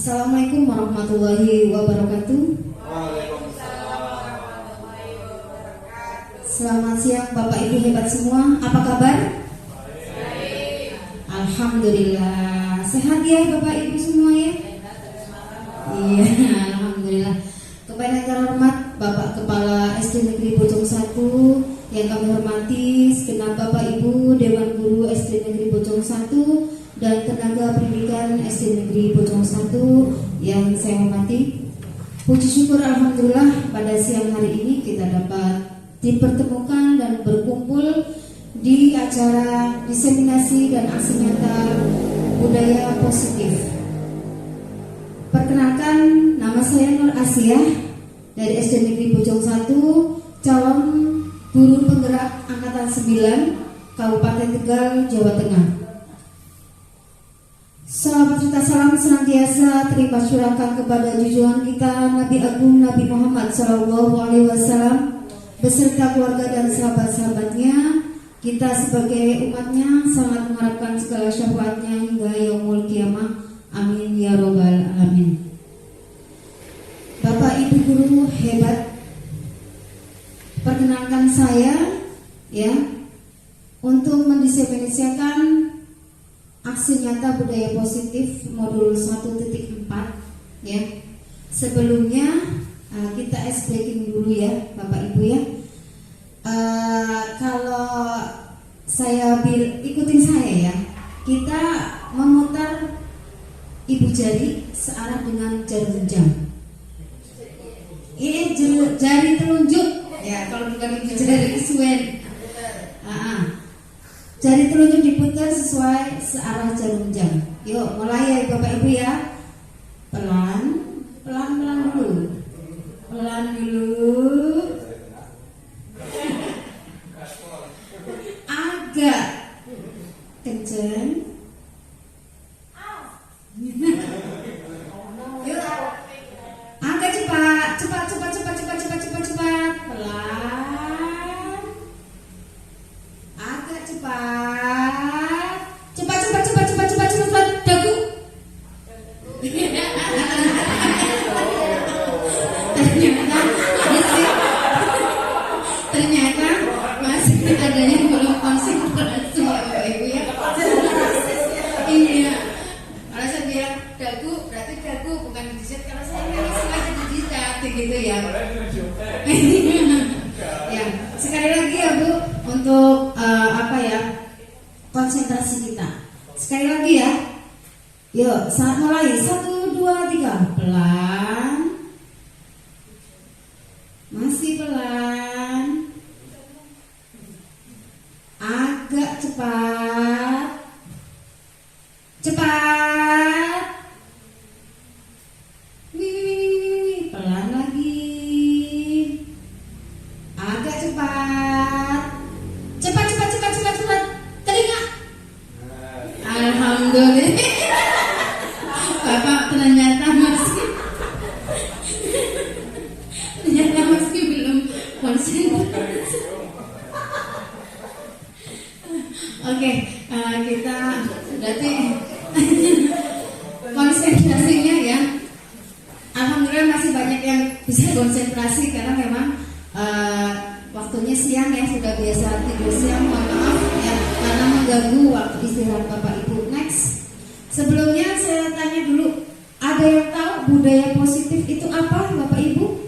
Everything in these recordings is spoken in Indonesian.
Assalamualaikum warahmatullahi wabarakatuh. Selamat siang Bapak Ibu hebat semua. Apa kabar? Baik. Alhamdulillah. Sehat ya Bapak Ibu semua ya? Iya, alhamdulillah. Kepada yang terhormat Bapak Kepala SD Negeri Bojong 1 yang kami hormati, segenap Bapak Ibu Dewan Guru SD Negeri Bojong 1 dan tenaga pendidikan SD Negeri Bojong 1 yang saya hormati. Puji syukur alhamdulillah pada siang hari ini kita dapat dipertemukan dan berkumpul di acara diseminasi dan aksi nyata budaya positif. Perkenalkan, nama saya Nur Asia dari SD Negeri Bojong 1, calon guru penggerak angkatan 9 Kabupaten Tegal, Jawa Tengah. Salam serta salam senantiasa terima curahkan kepada junjungan kita Nabi Agung Nabi Muhammad SAW beserta keluarga dan sahabat-sahabatnya. Kita sebagai umatnya sangat mengharapkan segala syafaatnya hingga yaumul kiamah. Amin ya robbal alamin. Bapak Ibu guru hebat, perkenalkan saya ya untuk mendiseminasikan aksi nyata budaya positif modul 1.4 ya. Sebelumnya kita breaking dulu ya Bapak Ibu ya. Kalau saya ikutin saya ya, kita memutar ibu jari searah dengan jarum jam. Ini jari telunjuk ya, kalau bukan ibu jari kesuwen. Jari telunjuk diputar sesuai searah jarum jam. Yuk mulai ya Bapak Ibu ya. Pelan dulu. Pelan dulu. Agak kenceng. Yuk. Agak cepat. Pelan. Agak cepat. Cepat. Dagu. Ternyata masih ada yang belum konsentrasi ya Bapak Ibu ya. Iya. Kalau saya bilang dagu, berarti dagu bukan dijat. Kalau saya nggak sengaja dijat gitu ya. Ya, sekali lagi ya Bu untuk konsentrasi kita. Sekali lagi ya. Yuk, saat mulai 1, 2, 3. Pelan. Masih pelan. Agak cepat. Pelan lagi. Agak cepat. Cepat. Telinga. Alhamdulillah. Bapak ternyata masih belum konsentrasi. Oke, kita berarti konsentrasinya ya. Alhamdulillah masih banyak yang bisa konsentrasi karena memang waktunya siang ya, sudah biasa tidur siang. Mohon maaf ya karena mengganggu waktu istirahat Bapak Ibu. Next, sebelumnya saya tanya dulu, ada yang tahu budaya positif itu apa Bapak Ibu?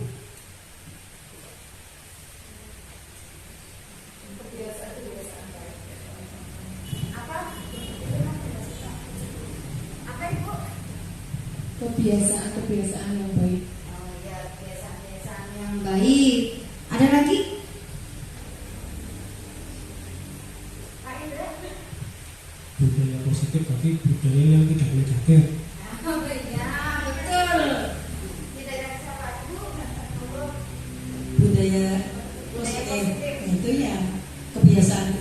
Kebiasaan yang baik. Oh ya, kebiasaan yang baik. Ada lagi? Budaya positif tapi budaya yang tidak negatif. Oh iya, betul. Budaya positif itu ya kebiasaan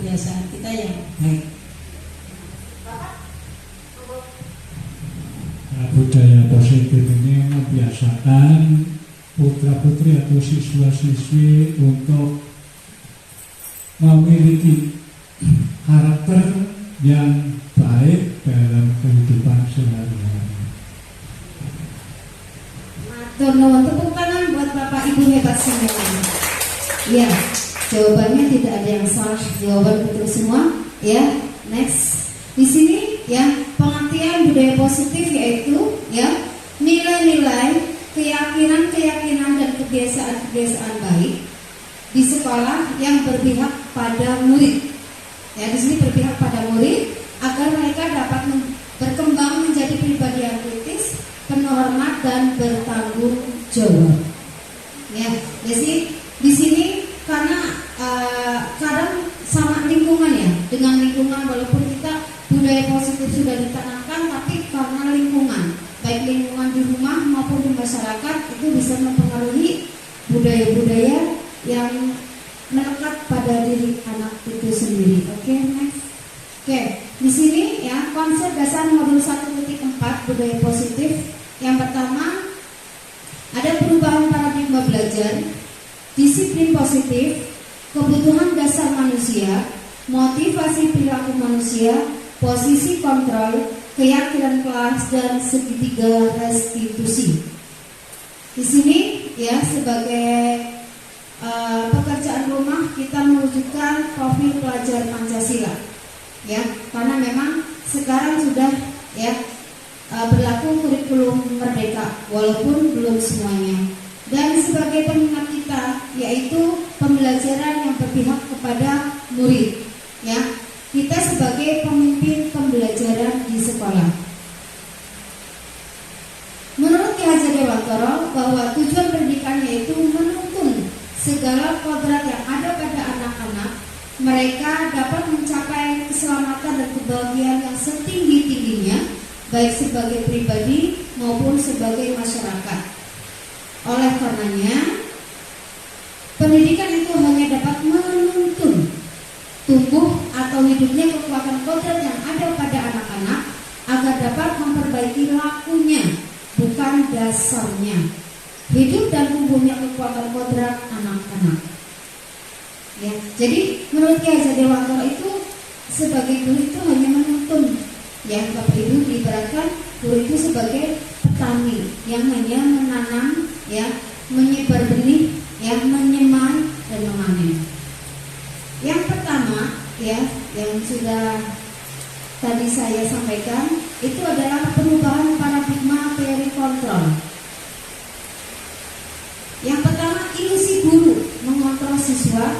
kita yang baik. Budaya positif ini membiasakan putra-putri atau siswa-siswi untuk memiliki karakter yang baik dalam kehidupan sehari-hari. Teman-teman tepuk tangan buat Bapak Ibu hebat semua. Ya, jawabannya tidak ada yang salah, jawaban betul semua. Ya, next. Di sini ya pengertian budaya positif yaitu ya nilai-nilai, keyakinan-keyakinan dan kebiasaan-kebiasaan baik di sekolah yang berpihak pada murid. Ya, di sini berpihak pada murid agar mereka dapat berkembang menjadi pribadi yang kritis, penuh hormat dan bertanggung jawab. Ya, jadi di sini karena kadang sama lingkungan ya, dengan lingkungan walaupun kita budaya positif sudah ditanamkan, tapi karena lingkungan, baik lingkungan di rumah maupun di masyarakat itu bisa mempengaruhi budaya-budaya yang melekat pada diri anak itu sendiri. Oke, next. Oke, di sini ya konsep dasar modul 1.4 budaya positif. Yang pertama ada perubahan paradigma belajar, disiplin positif, kebutuhan dasar manusia, motivasi perilaku manusia, posisi kontrol, keyakinan kelas dan segitiga restitusi. Di sini ya sebagai pekerjaan rumah kita mewujudkan profil pelajar Pancasila. Ya, karena memang sekarang sudah ya berlaku kurikulum merdeka walaupun belum semuanya. Dan sebagai pengingat kita yaitu pembelajaran yang berpihak kepada murid. Ya, kita sebagai pemimpin pembelajaran di sekolah. Menurut Ki Hajar Dewantara bahwa tujuan pendidikan yaitu menuntun segala kodrat yang ada pada anak-anak, mereka dapat mencapai keselamatan dan kebahagiaan yang setinggi-tingginya, baik sebagai pribadi maupun sebagai masyarakat. Oleh karenanya, pendidikan itu hanya dapat menuntun tumbuh atau hidupnya kekuatan kodrat yang ada pada anak-anak agar dapat memperbaiki lakunya, bukan dasarnya. Hidup dan tumbuhnya kekuatan kodrat anak-anak. Ya, jadi menurut Ki Hajar Dewantara itu sebagai guru itu hanya menuntun. Ya, Bapak Ibu diibaratkan guru itu sebagai petani yang hanya menanam, ya, menyebar benih, ya, menyemai dan memanen. Yang pertama, ya, yang sudah tadi saya sampaikan itu adalah perubahan paradigma teori kontrol. Yang pertama, ilusi guru mengontrol siswa,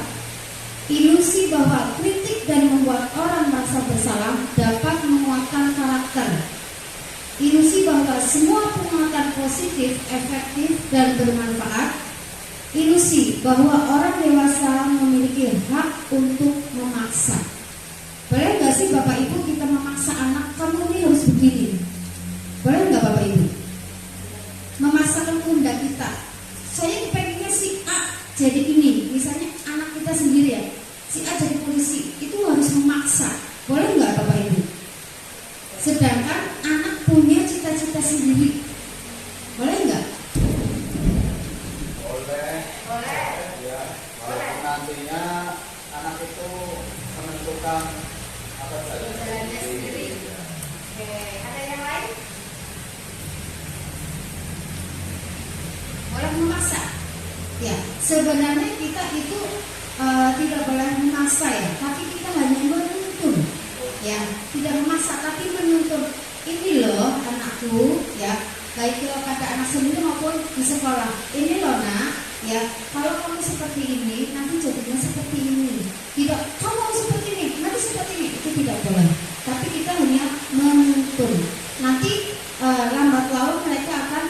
ilusi bahwa kritik dan membuat orang merasa bersalah dapat menguatkan karakter, ilusi bahwa semua penguatan positif, efektif dan bermanfaat, ilusi bahwa orang dewasa memiliki hak untuk memaksa. Boleh nggak sih Bapak Ibu kita memaksa anak, kamu ini harus begini? Boleh nggak Bapak Ibu? Memaksakan kehendak kita. Saya pengennya si A jadi ini, misalnya anak kita sendiri ya, si A jadi polisi, itu harus memaksa. Boleh nggak Bapak Ibu? Sedangkan anak punya cita-cita sendiri, boleh nggak? Boleh. Ya, walaupun nantinya anak itu menentukan apa saja sendiri. Oke, ada yang lain? Boleh memaksa. Ya, sebenarnya kita itu tidak boleh memaksa ya, tapi kita hanya menuntun. Ya, tidak memaksa tapi menuntun. Ini loh anakku, ya, baik kalau kata anak sendiri maupun di sekolah. Ini loh nak, ya, kalau kamu seperti ini, nanti jadinya seperti ini. Tidak, kamu harus seperti ini, nanti seperti ini. Itu tidak boleh. Tapi kita hanya menuntun. Nanti lambat laun mereka akan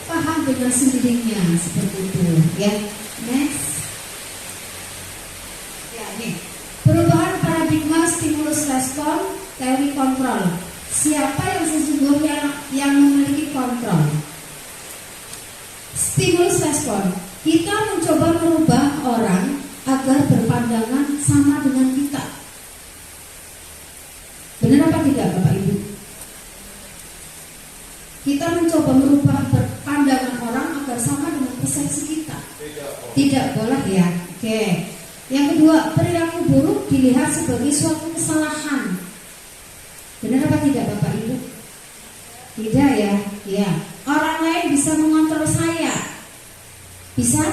paham dengan sendirinya seperti itu. Ya, next. Ya, nih. Perubahan paradigma stimulus respon teori kontrol. Siapa yang sesungguhnya yang memiliki kontrol? Stimulus respon. Kita mencoba merubah orang agar berpandangan sama dengan kita. Benar apa tidak Bapak Ibu? Kita mencoba merubah pandangan orang agar sama dengan persepsi kita. Tidak boleh ya. Oke. Yang kedua, perilaku buruk dilihat sebagai suatu kesalahan. Benar apa tidak Bapak Ibu? Tidak ya. Ya. Orang lain bisa mengontrol saya. Bisa?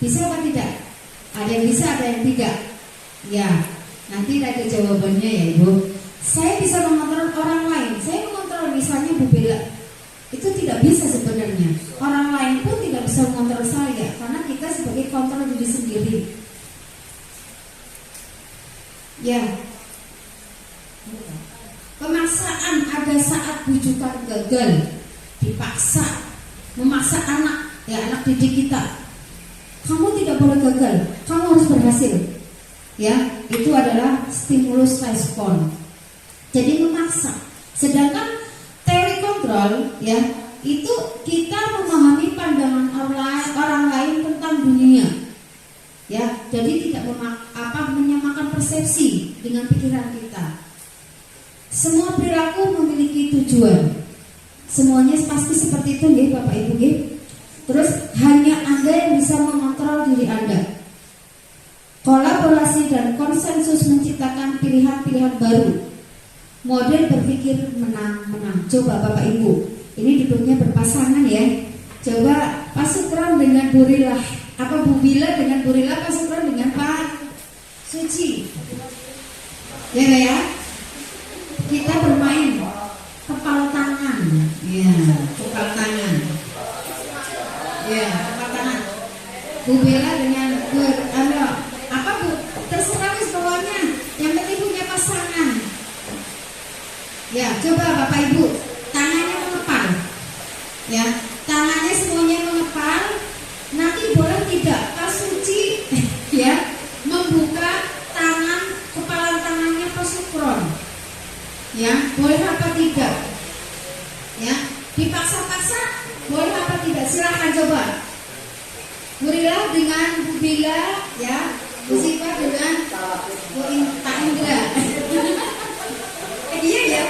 Bisa atau tidak? Ada yang bisa, ada yang tidak. Ya, nanti ada jawabannya ya Ibu. Saya bisa mengontrol orang lain. Saya mengontrol misalnya Bu Bella. Itu tidak bisa sebenarnya. Orang lain pun tidak bisa mengontrol saya, karena kita sebagai kontrol diri sendiri. Ya. Pemaksaan ada saat bujukan gagal, dipaksa, memaksa anak, ya anak didik kita. Kamu tidak boleh gagal, kamu harus berhasil. Ya, itu adalah stimulus respon. Jadi memaksa. Sedangkan teori kontrol, ya, itu kita memahami pandangan orang lain tentang dunia. Ya, jadi tidak menyamakan persepsi dengan pikiran kita. Semua perilaku memiliki tujuan. Semuanya pasti seperti itu, ya, Bapak Ibu, ya. Terus hanya Anda yang bisa mengontrol diri Anda. Kolaborasi dan konsensus menciptakan pilihan-pilihan baru. Model berpikir menang-menang. Coba Bapak Ibu, ini duduknya berpasangan ya. Coba Pak Sukron dengan Bu Rila, apa Bu Bila dengan Bu Rila, Pak Sukron dengan Pak Suci. Ya ya. Kita bermain kepala tangan. Ya, kepala tangan. Ya, kepala tangan. Bu Bella dengan Bu apa Bu? Terserah semuanya. Yang penting punya pasangan. Ya, coba Bapak Ibu, tangannya mengepal. Ya, tangannya semuanya mengepal. Nanti boleh tidak Pak Suci ya membuka tangan, kepala tangannya Pak Sukron. Ya, boleh apa tidak? Ya, dipaksa-paksa boleh apa tidak? Silakan coba. Bu Rila dengan Bu Bila, ya, Bu Siva dengan Pak Indra. Iya ya,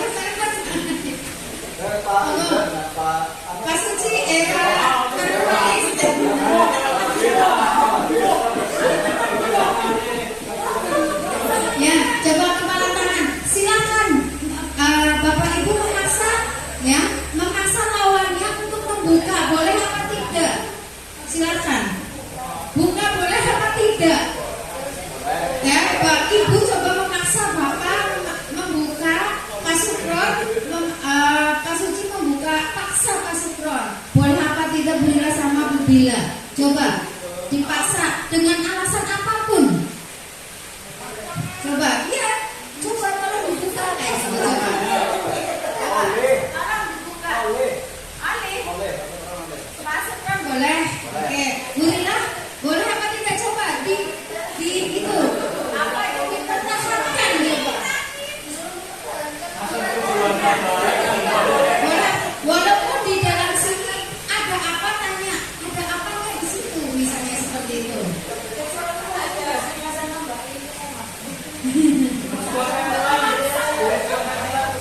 Pak Suci, ya, coba kepala tangan. Silakan Bapak Ibu memaksa, ya, memaksa lawannya untuk membuka, boleh apa tidak? Silakan. Buka boleh apa tidak? Ya, Pak Ibu coba memaksa Bapak membuka, Pak Sukron, Pak Suci membuka, paksa Pak Sukron. Boleh apa tidak Bu Rila sama Bu Bila? Coba dipaksa dengan alasan apapun. Coba, iya, coba tolong dibuka, coba. Tolong dibuka. Ali. Pak Sukron boleh. Oke, Bu Rila boleh apa tidak? Coba di itu apa yang dipertahankan gitu. Walaupun di dalam sini ada apa, tanya ada apa nggak di situ, misalnya seperti itu.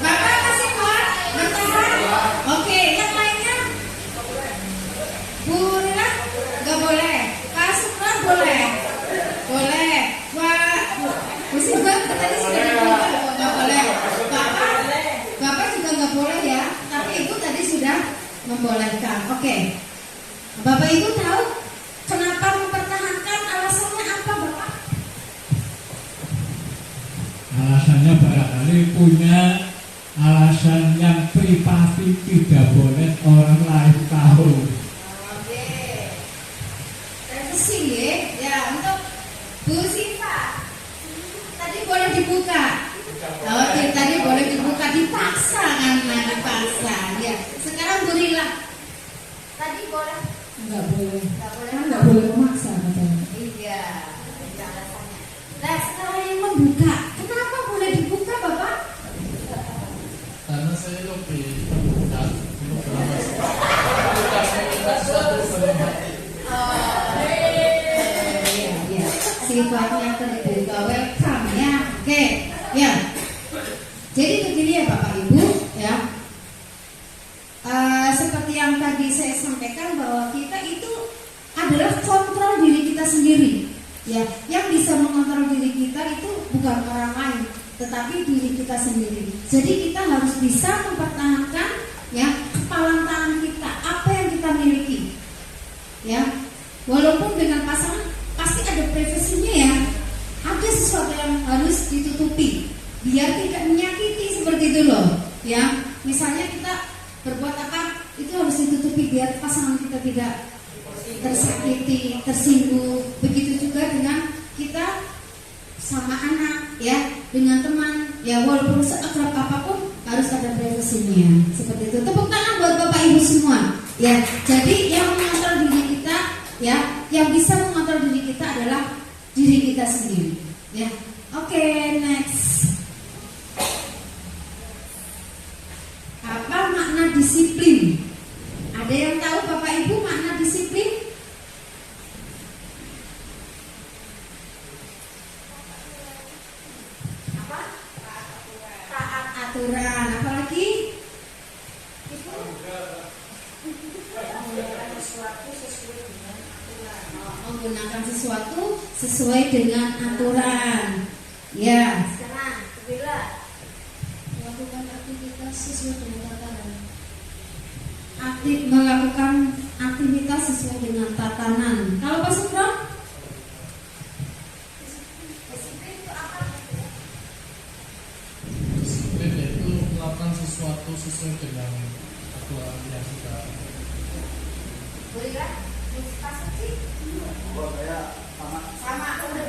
Bapak kasih kuat, bertahan. Oke, yang lainnya Bu Rila nggak boleh, Pak Sukron boleh, boleh. Bu Siva tadi sudah dibuka, nggak boleh. Bapak juga nggak boleh ya, tapi Ibu tadi sudah membolehkan. Oke. Bapak Ibu tahu kenapa mempertahankan, alasannya apa Bapak? Alasannya barangkali punya alasan yang privasi, tidak boleh orang lain tahu. Oke. Revisi ya untuk Bu Siva. Tadi boleh dibuka. Oke, tadi boleh dibuka, dipaksa karena dipaksa. Ya. Sekarang Bu Rila. Tadi boleh? Enggak boleh. Enggak boleh. Kan enggak boleh memaksa katanya. Iya, itu alasannya. Nah, sekarang yang membuka, kenapa boleh dibuka, Bapak? Karena saya lebih Iya, sifatnya terbuka, welcome ya. Oke, ya. Jadi begini ya Bapak Ibu, ya. Seperti yang tadi saya sampaikan bahwa kita itu adalah kontrol diri kita sendiri. Ya, yang bisa mengontrol diri kita itu bukan orang lain, tetapi diri kita sendiri. Jadi kita harus bisa mempertahankan ya kepala tangan kita, apa yang kita miliki. walaupun dengan pasangan pasti ada privasinya ya. Ada sesuatu yang harus ditutupi biar tidak menyakiti seperti itu loh. Ya, misalnya kita berbuat apa itu harus ditutupi biar pasangan kita tidak tersakiti, tersinggung. Begitu juga dengan kita sama anak ya, dengan teman ya, walaupun seakrab apapun harus ada privasinya. Seperti itu. Tepuk tangan buat Bapak Ibu semua. Ya, jadi yang mengontrol diri kita ya, yang bisa mengontrol diri kita adalah diri kita sendiri. Ya. Oke, next. Apa makna disiplin? Ada yang tahu Bapak Ibu makna disiplin? Apa? Taat aturan. Apalagi? Itu menggunakan sesuatu sesuai dengan aturan. Ya. Sekarang, bila melakukan aktivitas sesuai dengan tatanan. Melakukan aktivitas sesuai dengan tatanan. Kalau Pak Sukron? Disiplin itu apa? Disiplin itu melakukan sesuatu sesuai dengan aturan yang kita. Boleh kan? Pasti Buat saya sama udah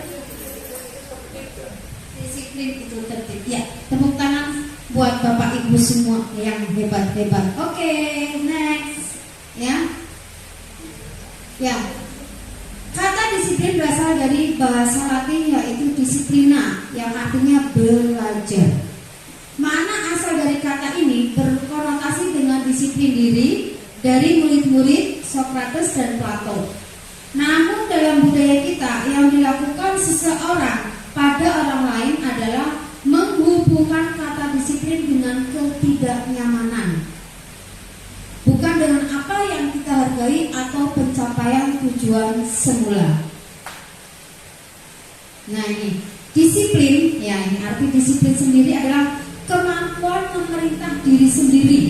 disiplin itu tertib. Ya, tepuk tangan buat Bapak Ibu semua yang hebat-hebat. Oke, next. Ya. Ya. Kata disiplin berasal dari bahasa Latin yaitu disiplina yang artinya belajar. Mana asal dari kata ini berkonotasi dengan disiplin diri dari murid-murid Socrates dan Plato. Namun dalam budaya kita yang dilakukan seseorang pada orang lain adalah menghubungkan kata disiplin dengan ketidaknyamanan, bukan dengan apa yang kita hargai atau pencapaian tujuan semula. Nah ini disiplin, ya ini arti disiplin sendiri adalah kemampuan memerintah diri sendiri,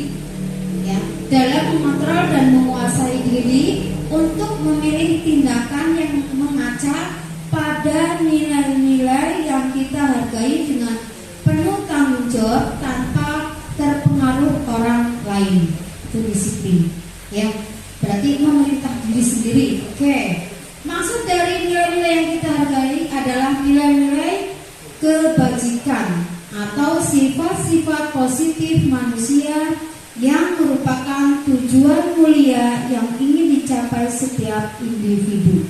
ya, dalam mengontrol dan menguasai diri untuk memilih tindakan yang mengaca pada nilai-nilai yang kita hargai dengan penuh tanggung jawab tanpa terpengaruh orang lain. Itu disiplin, ya. Berarti memerintah diri sendiri. Oke. Maksud dari nilai-nilai yang kita hargai adalah nilai-nilai kebajikan atau sifat-sifat positif manusia yang merupakan tujuan mulia yang ingin dicapai setiap individu.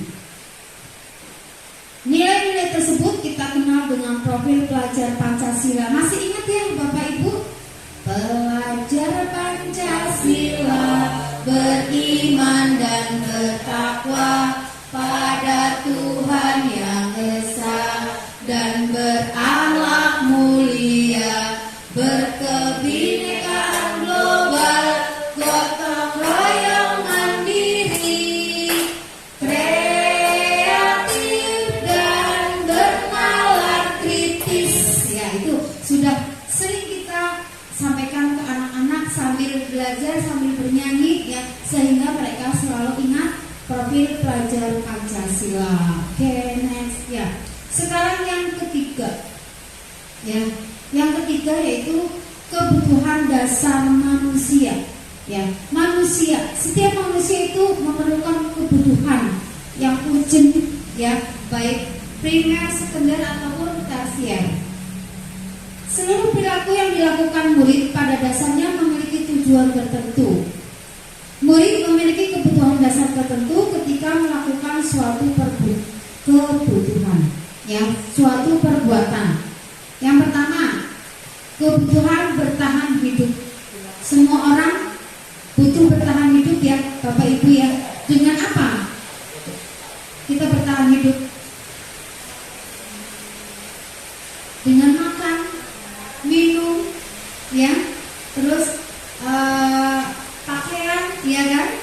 Nilai-nilai tersebut kita kenal dengan profil pelajar Pancasila. Masih ingat ya Bapak Ibu? Pelajar Pancasila beriman dan bertakwa pada Tuhan yang esa dan berakhlak mulia, berkebinekaan global, gotong royong mandiri, kreatif dan bernalar kritis. Ya itu sudah sering kita sampaikan ke anak-anak sambil belajar, sambil bernyanyi ya, sehingga mereka selalu ingat profil pelajar Pancasila. Oke, next ya. Sekarang yang ketiga. Ya, yang ketiga yaitu kebutuhan dasar manusia. Ya, manusia, setiap manusia itu memerlukan kebutuhan yang urgent ya, baik primer, sekunder ataupun tersier. Seluruh perilaku yang dilakukan murid pada dasarnya memiliki tujuan tertentu. Murid memiliki kebutuhan dasar tertentu ketika melakukan suatu kebutuhan, ya, suatu perbuatan. Yang pertama, kebutuhan bertahan hidup. Semua orang butuh bertahan hidup ya, Bapak Ibu ya. Dengan apa kita bertahan hidup? Dengan makan, minum, ya, terus pakaian, ya kan,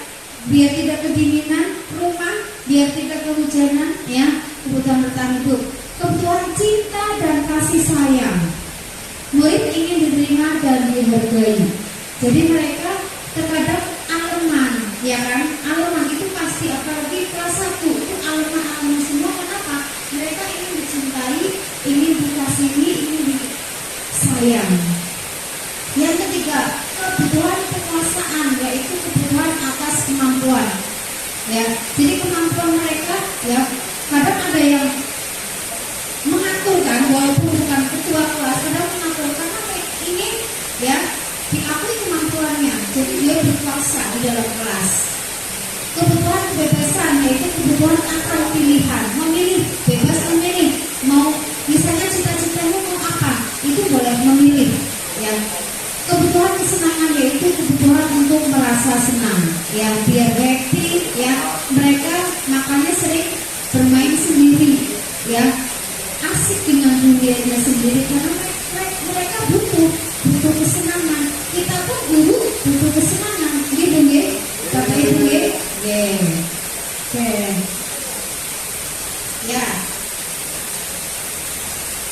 biar tidak kedinginan, rumah, biar tidak kehujanan, ya, kebutuhan bertahan hidup. Kebutuhan cinta dan kasih sayang. Murid ingin diterima dan dihargai. Jadi mereka terkadang aleman, ya kan, aleman itu pasti apalagi kelas 1 ini dikasihi, ini disayang. Yang ketiga, kebutuhan penguasaan, yaitu kebutuhan atas kemampuan. Ya, jadi kemampuan mereka, ya, kadang ada yang mengatur kan, walaupun bukan ketua kelas, kadang mengatur karena ini, ya, diakui kemampuannya, jadi dia berkuasa di dalam kelas. Kebutuhan kebebasan, yaitu kebutuhan akal pilihan, memilih, bebas memilih, mau misalnya cita-citanya mau apa, itu boleh memilih, ya. Kebutuhan kesenangan, yaitu kebutuhan untuk merasa senang, ya, biar happy, ya. Mereka makanya sering bermain sendiri, ya, asik dengan dunianya sendiri karena mereka butuh kesenangan. Kita pun guru butuh kesenangan, gitu ya, Bapak Ibu ya. Oke. Ya.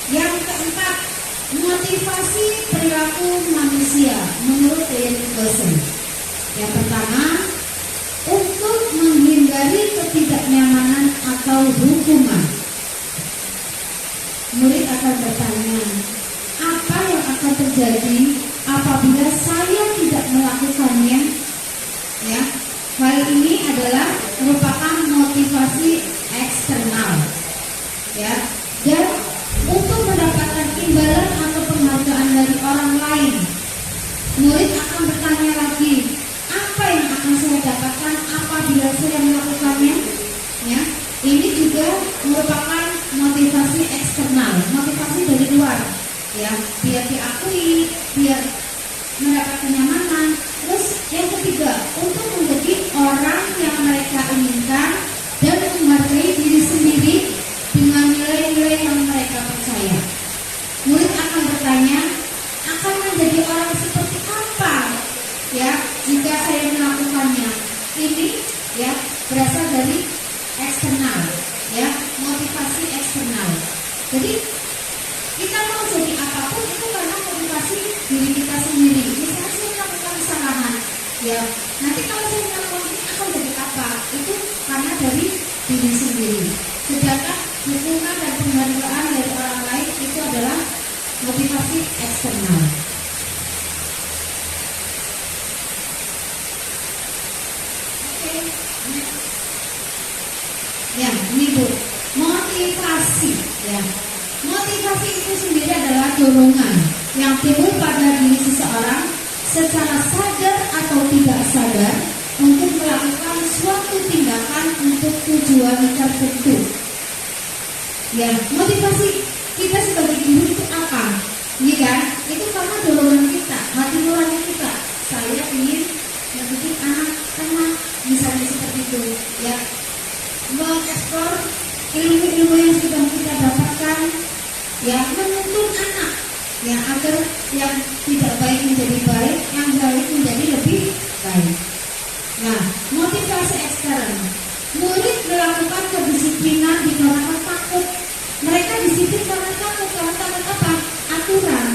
Yang keempat, motivasi perilaku manusia menurut David Wilson. Yang pertama, untuk menghindari ketidaknyamanan atau hukuman. Murid akan bertanya, apa yang akan terjadi apabila saya tidak melakukannya? Ya, hal ini adalah merupakan motivasi eksternal, ya, dan untuk mendapatkan imbalan atau penghargaan dari orang lain. Murid akan bertanya lagi, apa yang akan saya dapatkan apabila saya melakukannya? Ya, ini juga merupakan motivasi eksternal, motivasi dari luar, ya, biar diakui, biar mendapat kenyamanan. Terus yang ketiga, untuk menjadi orang yang mereka inginkan dan menghargai diri sendiri dengan nilai-nilai yang mereka percaya. Murid akan bertanya, akan menjadi orang seperti apa, ya, jika saya melakukannya? Ini, ya, berasal dari eksternal, ya, motivasi eksternal. Jadi kita mau jadi apapun itu karena motivasi diri kita sendiri. Misalnya saya melakukan kesalahan, ya, nanti kalau saya melakukan ini akan jadi apa? Itu karena dari diri sendiri. Sedangkan dukungan dan penghargaan dari orang lain itu adalah motivasi eksternal. Oke. Ya, ini Bu, motivasi, ya. Motivasi itu sendiri adalah dorongan yang timbul pada diri seseorang secara sadar atau tidak sadar untuk melakukan suatu tindakan untuk tujuan tertentu. Ya, motivasi kita sebagai guru itu apa? Ini kan, itu karena dorongan kita, hati nurani kita. Saya ingin mendidik anak-anak, misalnya seperti itu, ya, mengeksplor ilmu-ilmu yang sudah kita dapatkan, ya, menuntun anak, ya, agar yang tidak baik menjadi baik, yang baik menjadi lebih baik. Nah, motivasi ekstern, murid melakukan kedisiplinan dikarenakan takut. Mereka disiplin karena takut apa? Aturan,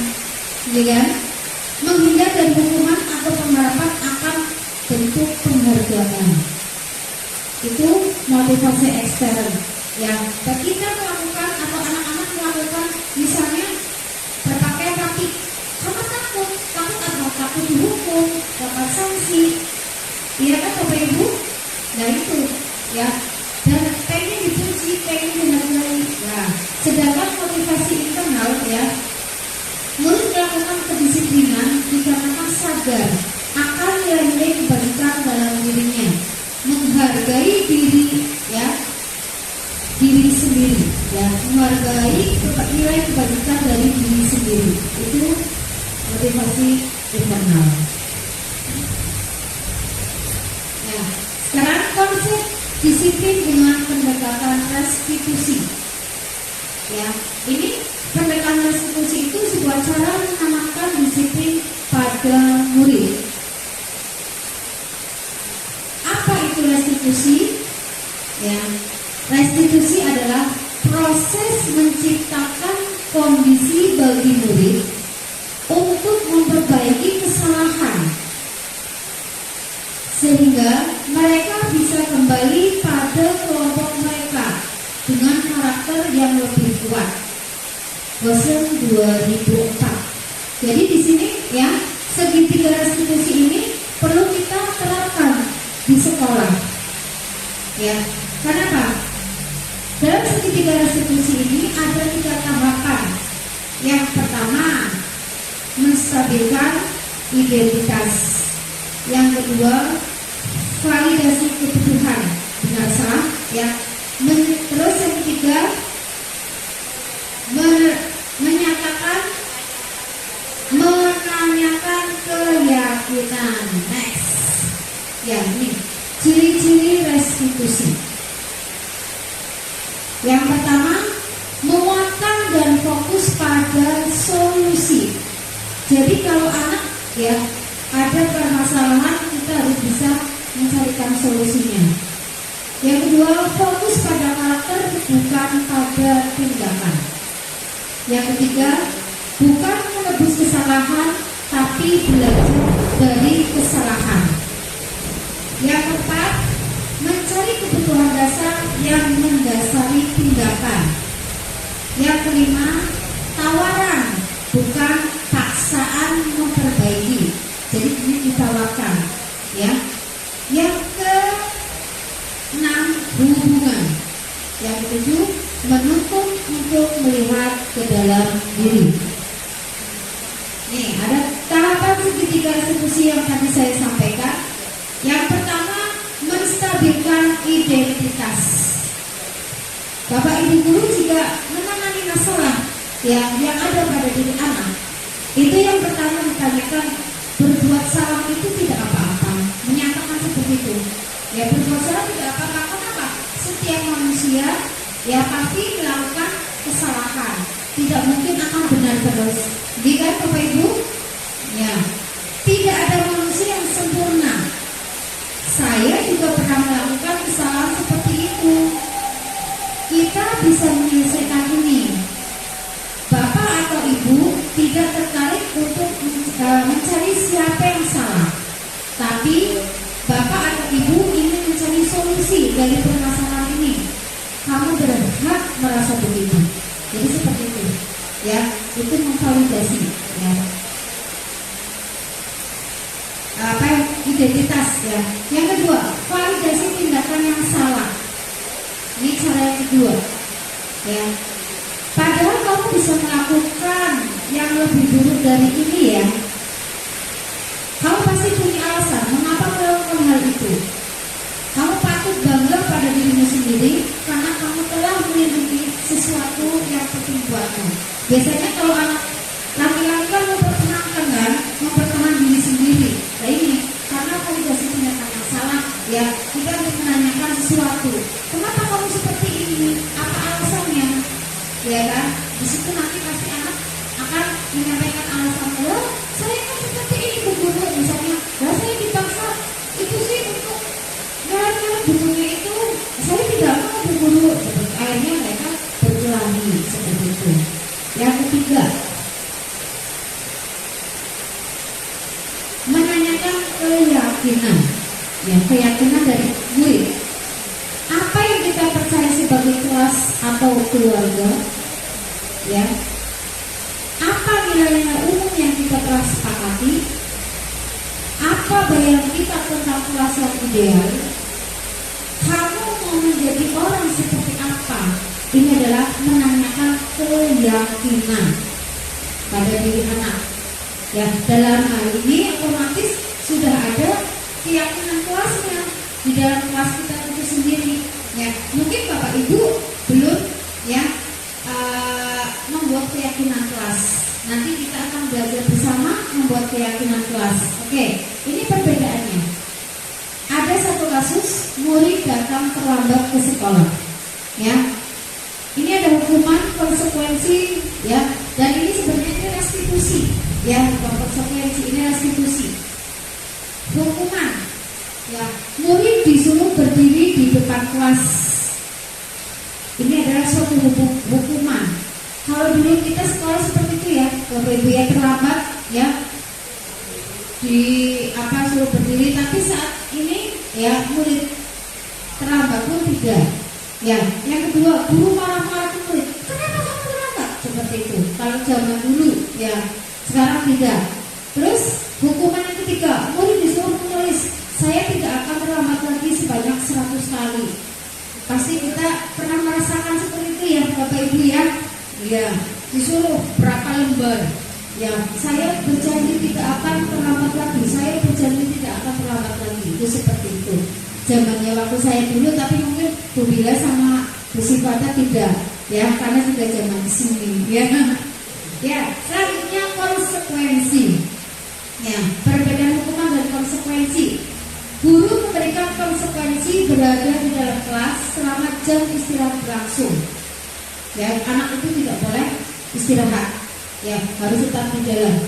ya kan? Menghindar dari hukuman atau penerapan akan bentuk penghargaan. Itu motivasi ekstern. Ya, kita melakukan atau anak-anak melakukan misalnya berpakaian rapi karena takut apa? Takut dihukum, dapat sanksi. Iya kan Bapak Ibu? Nah itu, ya. Dan pengen dipuji, pengen dihargai. Nah, sedangkan motivasi internal, ya, murid melakukan kedisiplinan dikarenakan sadar akan nilai-nilai kebaikan dalam dirinya, menghargai diri, ya, diri sendiri, ya, menghargai nilai kebaikan dari diri sendiri. Itu motivasi internal. Nah, sekarang konsep disiplin dengan pendekatan restitusi. Ya, ini pendekatan restitusi itu sebuah cara menanamkan disiplin pada murid. Apa itu restitusi? Ya, restitusi adalah proses menciptakan kondisi bagi murid untuk memperbaiki kesalahan sehingga mereka bisa kembali pada kelompok mereka dengan karakter yang lebih kuat. Goshen 2004. Jadi di sini ya, segitiga restitusi ini perlu kita terapkan di sekolah. Ya, kenapa? Dalam segitiga restitusi ini ada 3 tahapan. Yang pertama, menstabilkan identitas. Yang kedua, validasi kebutuhan. Benar salah? Ya. Terus yang ketiga, menanyakan keyakinan. Next. Ya, ini ciri-ciri restitusi. Yang pertama, menguatkan dan fokus pada solusi. Jadi kalau anak ya ada permasalahan, kita harus bisa mencarikan solusinya. Yang kedua, fokus pada karakter bukan pada tindakan. Yang ketiga, bukan menebus kesalahan tapi belajar dari kesalahan. Yang keempat, mencari kebutuhan dasar yang mendasari tindakan. Yang kelima, tawaran bukan paksaan memperbaiki. Jadi ini ditawarkan, ya. Yang keenam, hubungan. Yang ketujuh, menuntut untuk melihat ke dalam diri. Nih, ada tahapan segitiga restitusi yang tadi saya sampaikan. Yang pertama, menstabilkan identitas. Bapak Ibu guru juga menangani masalah yang ada pada diri anak. Itu yang pertama ditanyakan, berbuat salah itu tidak apa-apa. Menyatakan seperti itu. Ya, berbuat salah tidak apa-apa. Kenapa? Setiap manusia ya pasti melakukan kesalahan. Tidak mungkin akan benar terus. Jadi kan Bapak Ibu? Ya, tidak ada manusia yang sempurna. Saya juga pernah melakukan kesalahan seperti itu. Kita bisa menyelesaikan ini. Bapak atau Ibu tidak tertarik untuk mencari siapa yang salah, tapi Bapak atau Ibu ingin mencari solusi dari permasalahan ini. Kamu berhak merasa begitu. Jadi seperti itu, ya. Itu memvalidasi, ya. Identitas, ya. Yang kedua, validasi tindakan yang salah. Ini cara yang kedua, ya. Padahal kamu bisa melakukan yang lebih buruk dari ini, ya. Kamu pasti punya alasan mengapa melakukan hal itu. Kamu patut bangga pada dirimu sendiri karena kamu telah melindungi sesuatu yang penting buatmu. Biasanya kalau anak laki-laki kan mempertahankan diri sendiri. Nah ini karena validasi tindakan yang salah, ya kita harus menanyakan sesuatu. Kenapa kamu seperti ini? Apa alasannya? Ya kan? Di situ nanti pasti anak akan menyampaikan alasannya. Saya kan seperti ini berburu, misalnya. Saya dipaksa itu sih untuk nyala-nyala bukunya itu. Saya tidak mau berburu. Akhirnya mereka berkelahi seperti itu. Yang ketiga, menanyakan keyakinan. Ya, keyakinan dari murid. Apa yang kita percaya sebagai kelas atau keluarga, ya. Apa nilai-nilai umum yang kita telah sepakati? Apa bayangan kita tentang kelas yang ideal? Kamu mau menjadi orang seperti apa? Ini adalah menanyakan keyakinan pada diri anak. Ya, dalam hal ini otomatis sudah ada keyakinan kelasnya di dalam kelas kita itu sendiri. Ya, mungkin Bapak Ibu belum ya membuat keyakinan kelas. Nanti kita akan belajar bersama membuat keyakinan kelas. Oke, ini perbedaannya. Ada satu kasus murid datang terlambat ke sekolah. Ya, ini ada hukuman konsekuensi, ya, dan ini sebenarnya restitusi. Ya, bukan konsekuensi, ini restitusi. Hukuman, ya, murid disuruh berdiri di depan kelas. Ini adalah suatu hukuman. Kalau dulu kita sekolah seperti itu ya, Bapak Ibu ya terlambat, ya, suruh berdiri. Tapi saat ini ya murid terlambat pun tidak. Ya, yang kedua, guru marah-marah ke murid. Kenapa kamu terlambat? Seperti itu. kalau zaman dulu ya, sekarang tidak. Terus hukuman yang ketiga, murid disuruh menulis, saya tidak akan terlambat lagi sebanyak 100 kali. Pasti kita pernah merasakan seperti itu ya Bapak Ibu ya. Ya, disuruh berapa lembar. Ya, saya berjanji tidak akan terlambat lagi. Saya berjanji tidak akan terlambat lagi. Itu seperti itu. Zamannya waktu saya dulu, tapi mungkin Bu Bila sama Bu Sifata tidak, ya, karena sudah zaman di sini. Ya, ya. Selanjutnya konsekuensi. Ya, perbedaan hukuman dan konsekuensi. Guru memberikan konsekuensi berada di dalam kelas selama jam istirahat berlangsung. Ya, anak itu tidak boleh istirahat. Ya, harus tetap di dalam.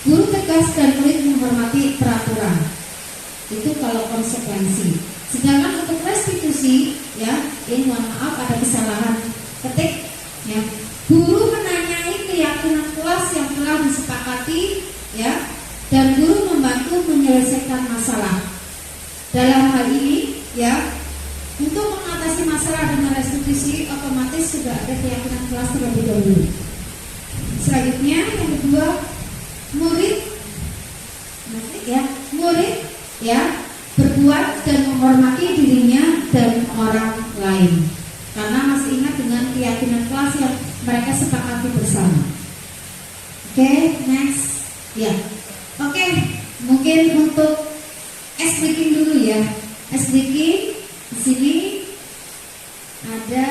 Guru tegas dan murid menghormati peraturan. Itu kalau konsekuensi. Sedangkan untuk restitusi, ya, ini mohon maaf ada kesalahan ketik. Ya, guru menanyai keyakinan kelas yang telah disepakati, ya, dan guru membantu menyelesaikan masalah. Dalam hal ini, ya, untuk mengatasi masalah dengan restitusi otomatis sudah ada keyakinan kelas terlebih dahulu. Selanjutnya yang kedua, murid ya berbuat dan menghormati dirinya dan orang lain, karena masih ingat dengan keyakinan kelas yang mereka sepakati bersama. Oke, next. Ya, oke, mungkin untuk ice breaking dulu ya. Ice breaking di sini ada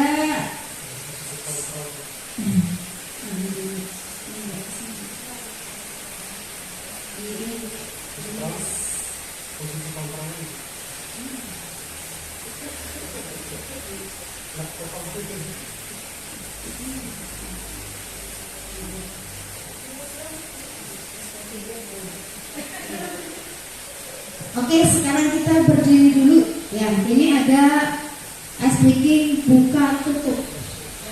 Oke, sekarang kita berdiri dulu. Ya, ini ada ice breaking buka tutup,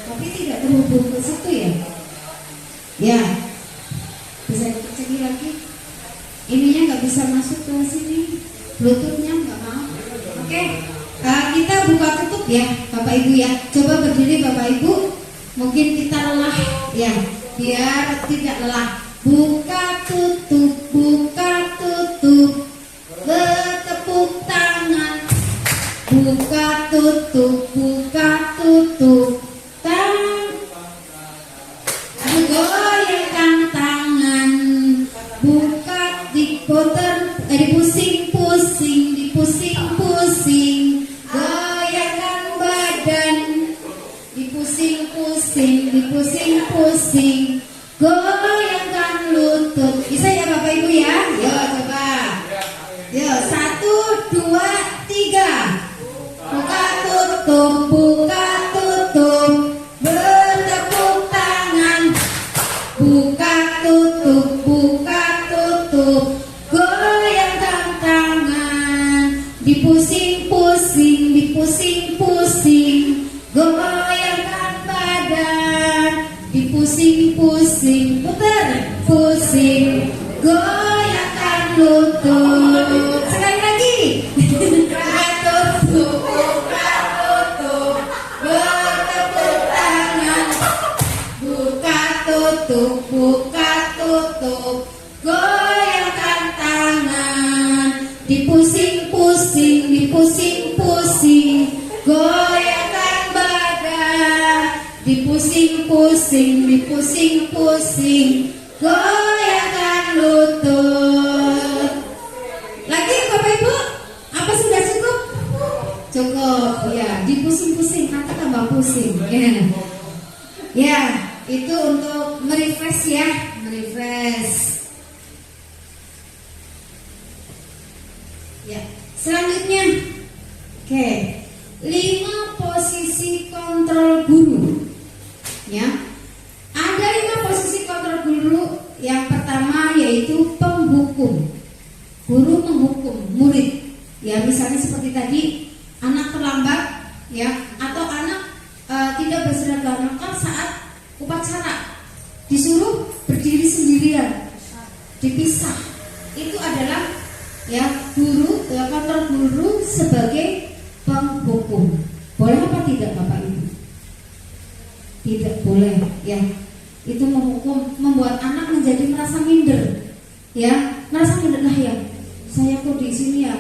tapi tidak terhubung ke satu ya. Ya, bisa dicek lagi. Ininya nggak bisa masuk ke sini, bluetoothnya nggak mau. Oke, kita buka tutup ya, Bapak Ibu ya. Coba berdiri Bapak Ibu. Mungkin kita lelah ya, biar tidak lelah. Buka tutup, buka tutup. Bertepuk tangan. Buka tutup, buka tutup. Goyangkan tangan. Buka diputer, dipusing-pusing, dipusing-pusing. Goyangkan badan. Dipusing-pusing, dipusing-pusing. Goyangkan lutut. Bisa ya Bapak Ibu ya? Yo coba. Yo, 1, 2, 3. Buka tutup, buka tutup. Bertepuk tangan. Buka tutup, buka tutup. Goyangkan tangan. Dipusing-pusing, dipusing-pusing. Goyangkan badan. Dipusing-pusing, putar, pusing. Goyangkan lutut. Sekali lagi. Buka tutup, buka tutup. Bertepuk tangan. Buka tutup, buka tutup. Goyangkan tangan. Dipusing-pusing, dipusing-pusing. Goyangkan badan. Dipusing-pusing, dipusing-pusing. Goyangkan lutut. Lagi Bapak Ibu, apa sudah cukup? Cukup ya, dipusing-pusing nanti tambah pusing ya. Ya, itu untuk merefresh ya, merefresh. Ya, selanjutnya, oke, 5 posisi kontrol guru. Ya, ada 5 posisi kontrol guru. Yang pertama yaitu penghukum. Guru menghukum murid. Ya, misalnya seperti tadi, anak terlambat, ya, atau anak tidak berseragam lengkap saat upacara, disuruh berdiri sendirian, dipisah. Itu adalah ya guru, ya, kontrol guru sebagai penghukum. Boleh apa tidak Bapak Ibu? Tidak boleh ya. Itu menghukum ya merasa lah ya, saya kok di sini ya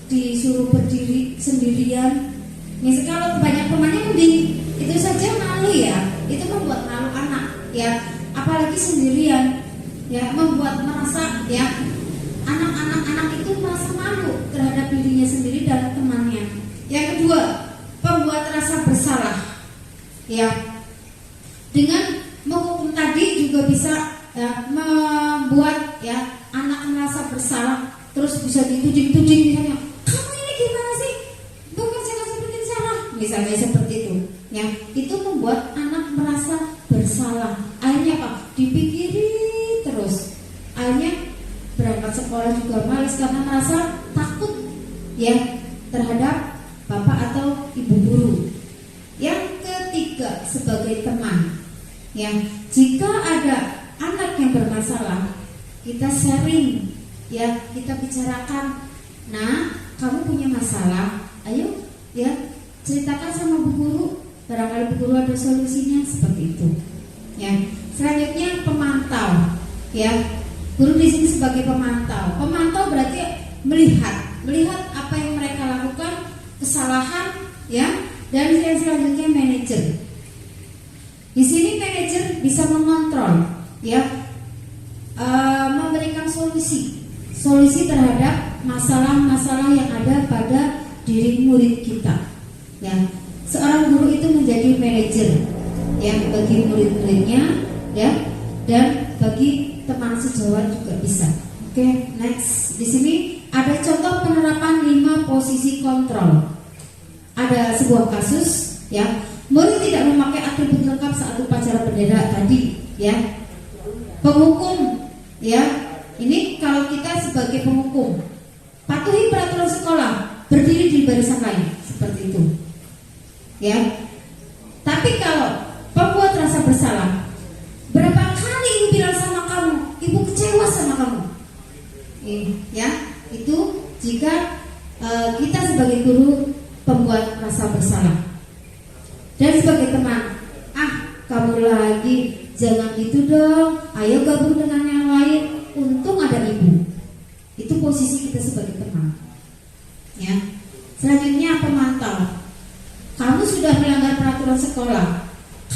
disuruh berdiri sendirian. Misal kalau banyak temannya mending itu saja malu ya, itu membuat malu anak ya, apalagi sendirian ya, membuat merasa ya anak-anak itu merasa malu terhadap dirinya sendiri dan temannya. Yang kedua, pembuat rasa bersalah ya, dengan menghukum tadi juga bisa ya, membuat ya anak merasa bersalah, terus bisa dituding-tuding misalnya, kamu ini gimana sih bekerja seperti salah, misalnya seperti itu ya, itu membuat anak merasa bersalah. Akhirnya apa? Dipikiri terus, akhirnya berangkat sekolah juga malas karena merasa takut ya terhadap bapak atau ibu guru. Yang ketiga, sebagai teman ya, jika ada anak yang bermasalah, kita sharing ya, kita bicarakan. Nah, kamu punya masalah, ayo ya ceritakan sama bu guru, barangkali bu guru ada solusinya, seperti itu ya. Selanjutnya pemantau ya, guru di sini sebagai pemantau. Pemantau berarti melihat apa yang mereka lakukan, kesalahan ya. Dan yang selanjutnya manajer. Di sini manajer bisa mengontrol ya, memberikan solusi terhadap masalah-masalah yang ada pada diri murid kita ya. Seorang guru itu menjadi manajer ya bagi murid-muridnya ya, dan bagi teman sejawat juga bisa. Oke, next. Di sini ada contoh penerapan 5 posisi kontrol. Ada sebuah kasus ya, murid tidak memakai atribut lengkap saat upacara bendera tadi ya. Penghukum ya, ini kalau kita sebagai penghukum, patuhi peraturan sekolah, berdiri di barisan lain, seperti itu ya. Tapi kalau pembuat rasa bersalah, berapa kali ibu bilang sama kamu, ibu kecewa sama kamu ya, itu jika kita sebagai guru pembuat rasa bersalah. Dan sebagai teman, kamu lagi, jangan gitu dong, ayo gabung dengan yang lain, untung ada ibu. Itu posisi kita sebagai teman ya. Selanjutnya pemantau. Kamu sudah melanggar peraturan sekolah,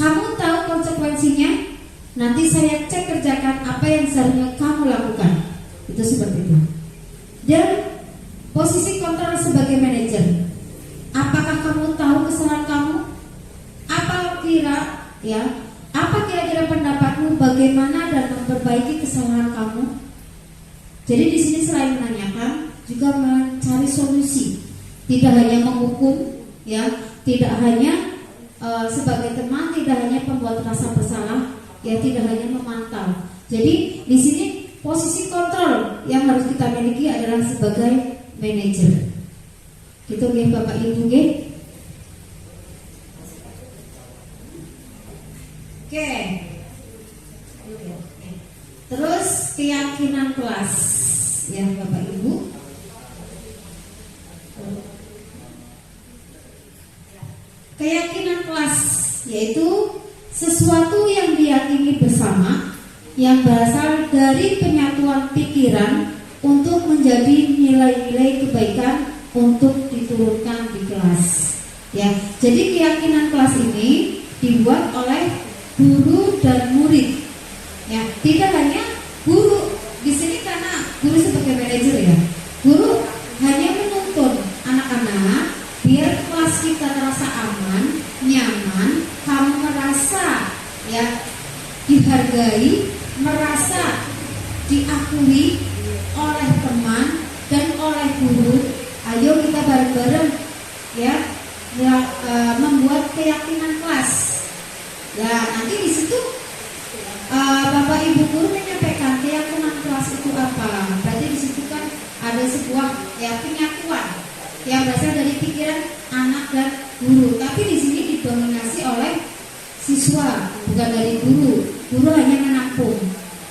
kamu tahu konsekuensinya, nanti saya cek kerjakan apa yang seharusnya kamu lakukan. Itu seperti itu. Dan posisi kontrol sebagai manajer, apakah kamu tahu kesalahan kamu? Apa kira-kira pendapatmu bagaimana dan memperbaiki kesalahan kamu? Jadi di sini selain menanyakan, juga mencari solusi. Tidak hanya menghukum, ya, tidak hanya sebagai teman, tidak hanya pembuat rasa bersalah, ya, tidak hanya memantau. Jadi di sini posisi kontrol yang harus kita miliki adalah sebagai manajer. Gitu nggih Bapak Ibu nggih. Oke. Terus keyakinan kelas, ya Bapak Ibu. Keyakinan kelas yaitu sesuatu yang diyakini bersama, yang berasal dari penyatuan pikiran untuk menjadi nilai-nilai kebaikan untuk diturunkan di kelas. Ya, jadi keyakinan kelas ini dibuat oleh guru dan murid. Ya, tidak hanya guru di sini karena guru sebagai manajer ya. Guru hanya menuntun anak-anak biar kelas kita terasa aman, nyaman, kamu merasa ya dihargai, merasa diakui oleh teman dan oleh guru. Ayo kita bareng-bareng ya membuat keyakinan kelas. Ya, nanti di situ Bapak Ibu guru menyampaikan keyakinan kelas itu apa. Berarti di situ kan ada sebuah ya penyatuan yang berasal dari pikiran anak dan guru. Tapi di sini didominasi oleh siswa, bukan dari guru. Guru hanya menampung.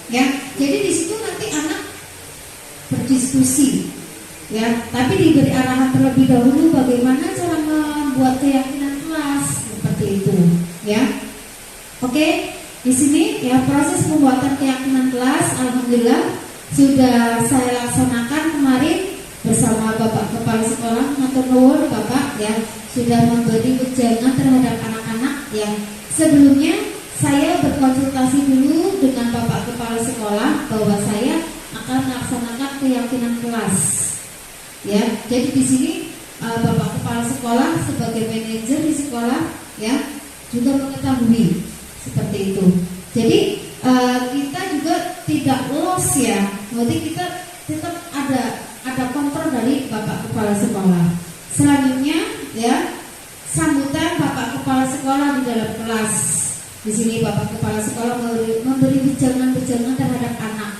Ya, jadi di situ nanti anak berdiskusi. Ya, tapi diberi arahan terlebih dahulu bagaimana cara membuat keyakinan kelas seperti itu. Ya. Oke, di sini ya proses pembuatan keyakinan kelas, alhamdulillah sudah saya laksanakan kemarin bersama Bapak Kepala Sekolah. Matur nuwun Bapak ya, sudah memberi wejangan terhadap anak-anak yang sebelumnya saya berkonsultasi dulu dengan Bapak Kepala Sekolah bahwa saya akan melaksanakan keyakinan kelas. Ya, jadi di sini Bapak Kepala Sekolah sebagai manajer di sekolah ya juga mengetahui seperti itu. Jadi kita juga tidak loss ya, berarti kita tetap ada kontrol dari Bapak Kepala Sekolah. Selanjutnya ya, sambutan Bapak Kepala Sekolah di dalam kelas. Di sini Bapak Kepala Sekolah memberi wejangan-wejangan terhadap anak.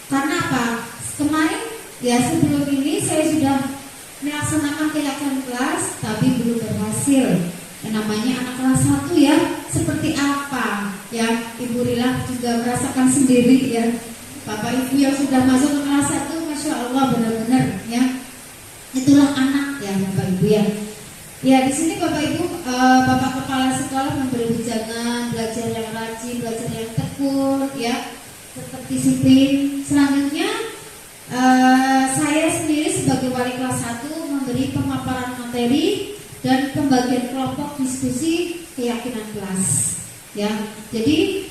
Karena apa? Kemarin ya sebelum ini saya sudah melaksanakan keyakinan kelas, tapi belum berhasil. Yang namanya anak kelas 1 ya, seperti apa? Ya, Ibu Rila juga merasakan sendiri ya. Bapak Ibu yang sudah masuk ke kelas 1, Masya Allah benar-benar ya. Itulah anak ya Bapak Ibu ya. Ya di sini Bapak Ibu, Bapak Kepala Sekolah memberi wejangan belajar yang rajin, belajar yang tekun ya, tetap disiplin. Selanjutnya saya sendiri sebagai wali kelas 1 memberi pemaparan materi dan pembagian kelompok diskusi keyakinan kelas. Ya, jadi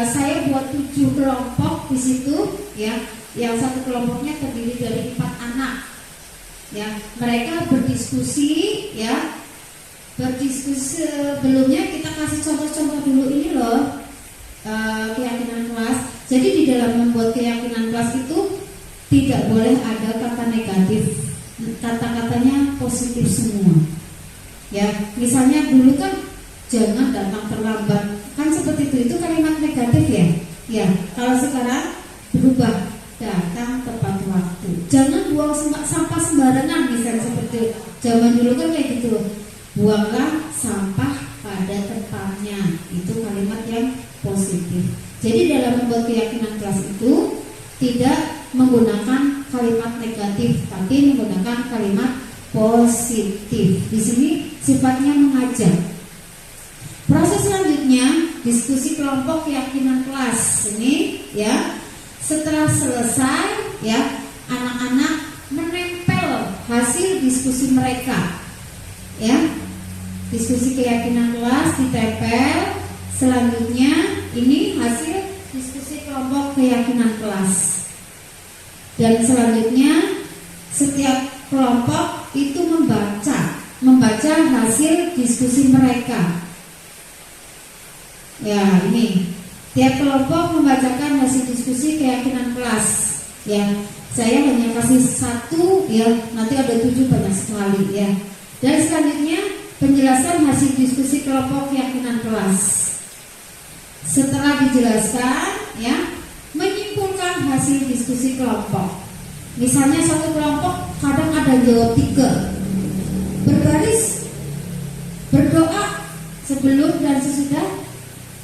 saya buat 7 kelompok di situ ya, yang satu kelompoknya terdiri dari 4 anak. Ya, mereka berdiskusi ya. Berdiskusi sebelumnya kita kasih contoh-contoh dulu ini loh keyakinan kelas. Jadi di dalam membuat keyakinan kelas itu tidak boleh ada kata negatif, kata-katanya positif semua. Ya, misalnya dulu kan jangan datang terlambat, kan seperti itu kalimat negatif ya. Ya, kalau sekarang berubah, datang tepat waktu. Jangan buang sampah sembarangan, misalnya seperti zaman dulu kan kayak gitu. Buanglah sampah pada tempatnya. Itu kalimat yang positif. Jadi dalam membuat keyakinan kelas itu tidak menggunakan kalimat negatif, tapi menggunakan kalimat positif. Di sini sifatnya mengajak. Proses selanjutnya diskusi kelompok keyakinan kelas ini ya. Setelah selesai ya, anak-anak menempel hasil diskusi mereka ya. Diskusi keyakinan kelas ditempel. Selanjutnya ini hasil diskusi kelompok keyakinan kelas. Dan selanjutnya setiap kelompok itu membaca hasil diskusi mereka. Ya, ini tiap kelompok membacakan hasil diskusi keyakinan kelas. Ya, saya hanya kasih 1 ya, nanti ada 7 banyak sekali ya. Dan selanjutnya penjelasan hasil diskusi kelompok keyakinan kelas. Setelah dijelaskan ya, menyimpulkan hasil diskusi kelompok. Misalnya satu kelompok kadang ada jawab 3. Berbaris berdoa sebelum dan sesudah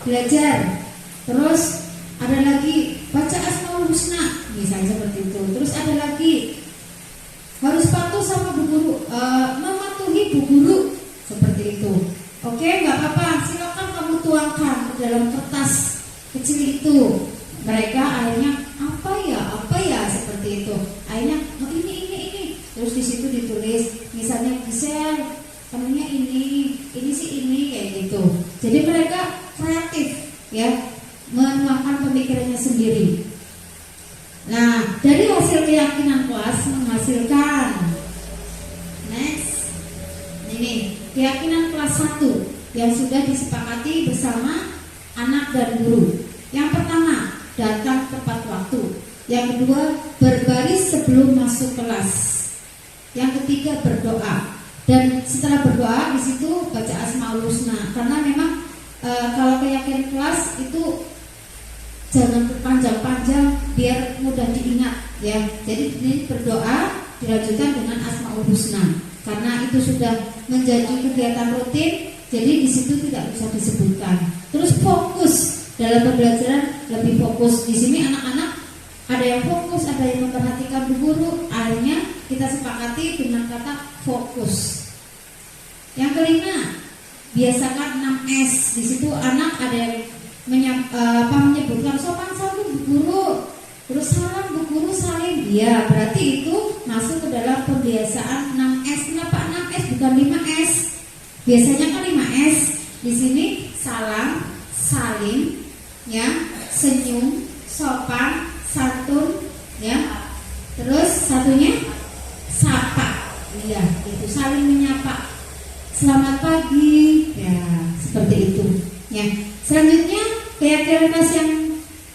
belajar. Terus ada lagi baca Asmaul Husna, misalnya seperti itu. Terus ada lagi harus patuh sama bu guru, mematuhi bu guru, seperti itu. Oke, nggak apa-apa, silakan kamu tuangkan ke dalam kertas kecil itu. Mereka akhirnya apa ya seperti itu. Akhirnya oh, ini. Terus di situ ditulis, misalnya Gisel, kamunya ini sih ini kayak gitu. Jadi mereka kreatif ya, menuangkan pemikirannya sendiri. Nah, dari hasil keyakinan kelas menghasilkan next ini keyakinan kelas 1 yang sudah disepakati bersama anak dan guru. Yang pertama, datang tepat waktu. Yang kedua, berbaris sebelum masuk kelas. Yang ketiga, berdoa. Dan setelah berdoa di situ baca Asmaul Husna. Karena memang kalau keyakinan kelas itu jangan panjang-panjang biar mudah diingat ya. Jadi ini berdoa dilanjutkan dengan Asmaul Husna. Karena itu sudah menjadi kegiatan rutin, jadi di situ tidak bisa disebutkan. Terus fokus dalam pembelajaran, lebih fokus. Di sini anak-anak ada yang fokus, ada yang memperhatikan bu guru. Akhirnya kita sepakati dengan kata fokus. Yang kelima, biasakan 6S. Di situ anak ada yang menyebutkan sopan santun bu guru. Terus salam Bu Guru salim. Ya, berarti itu masuk ke dalam pembiasaan 6S. Kenapa 6S bukan 5S? Biasanya kan 5S. Di sini salam, salim, ya, senyum, sopan, santun, ya. Terus satunya sapa. Iya, itu saling menyapa. Selamat pagi. Ya, seperti itu. Ya. Selanjutnya keyakinan kelas yang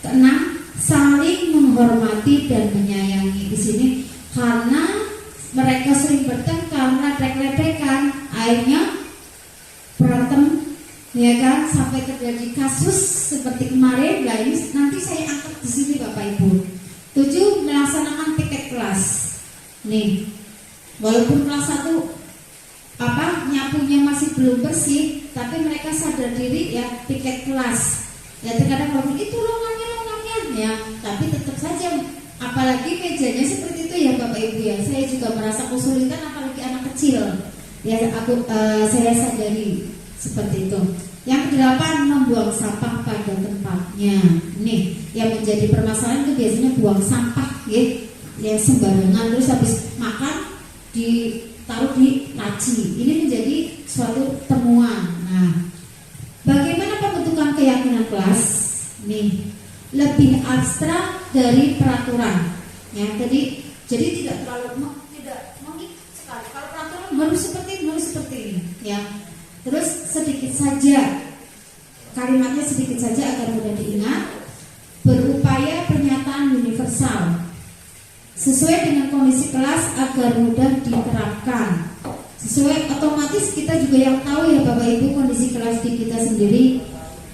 keenam, saling menghormati dan menyayangi. Di sini karena mereka sering bertengkar, ledek-ledekan, akhirnya berantem, ya kan, sampai terjadi kasus seperti kemarin. Nah, ini nanti saya angkat di sini Bapak Ibu. 7, melaksanakan piket kelas. Nih, walaupun kelas 1 nyapunya masih belum bersih, tapi mereka sadar diri, ya, piket kelas. Ya, terkadang ngomong itu longannya, ya, tapi tetap saja, apalagi mejanya seperti itu ya Bapak Ibu ya. Saya juga merasa kesulitan, apalagi anak kecil. Ya, saya sadari seperti itu. Yang ke-8, membuang sampah pada tempatnya. Nih, yang menjadi permasalahan itu biasanya buang sampah, ya sembarangan, terus habis makan ditaruh di laci. Ini menjadi suatu temuan. Nah, bagaimana pembentukan keyakinan kelas? Nih, lebih abstrak dari peraturan. Ya, jadi tidak terlalu tidak mengikat sekali. Kalau peraturan harus seperti ini, ya. Terus sedikit saja, kalimatnya sedikit saja agar mudah diingat. Berupaya pernyataan universal sesuai dengan kondisi kelas agar mudah diterapkan. Sesuai otomatis kita juga yang tahu ya Bapak Ibu, kondisi kelas di kita sendiri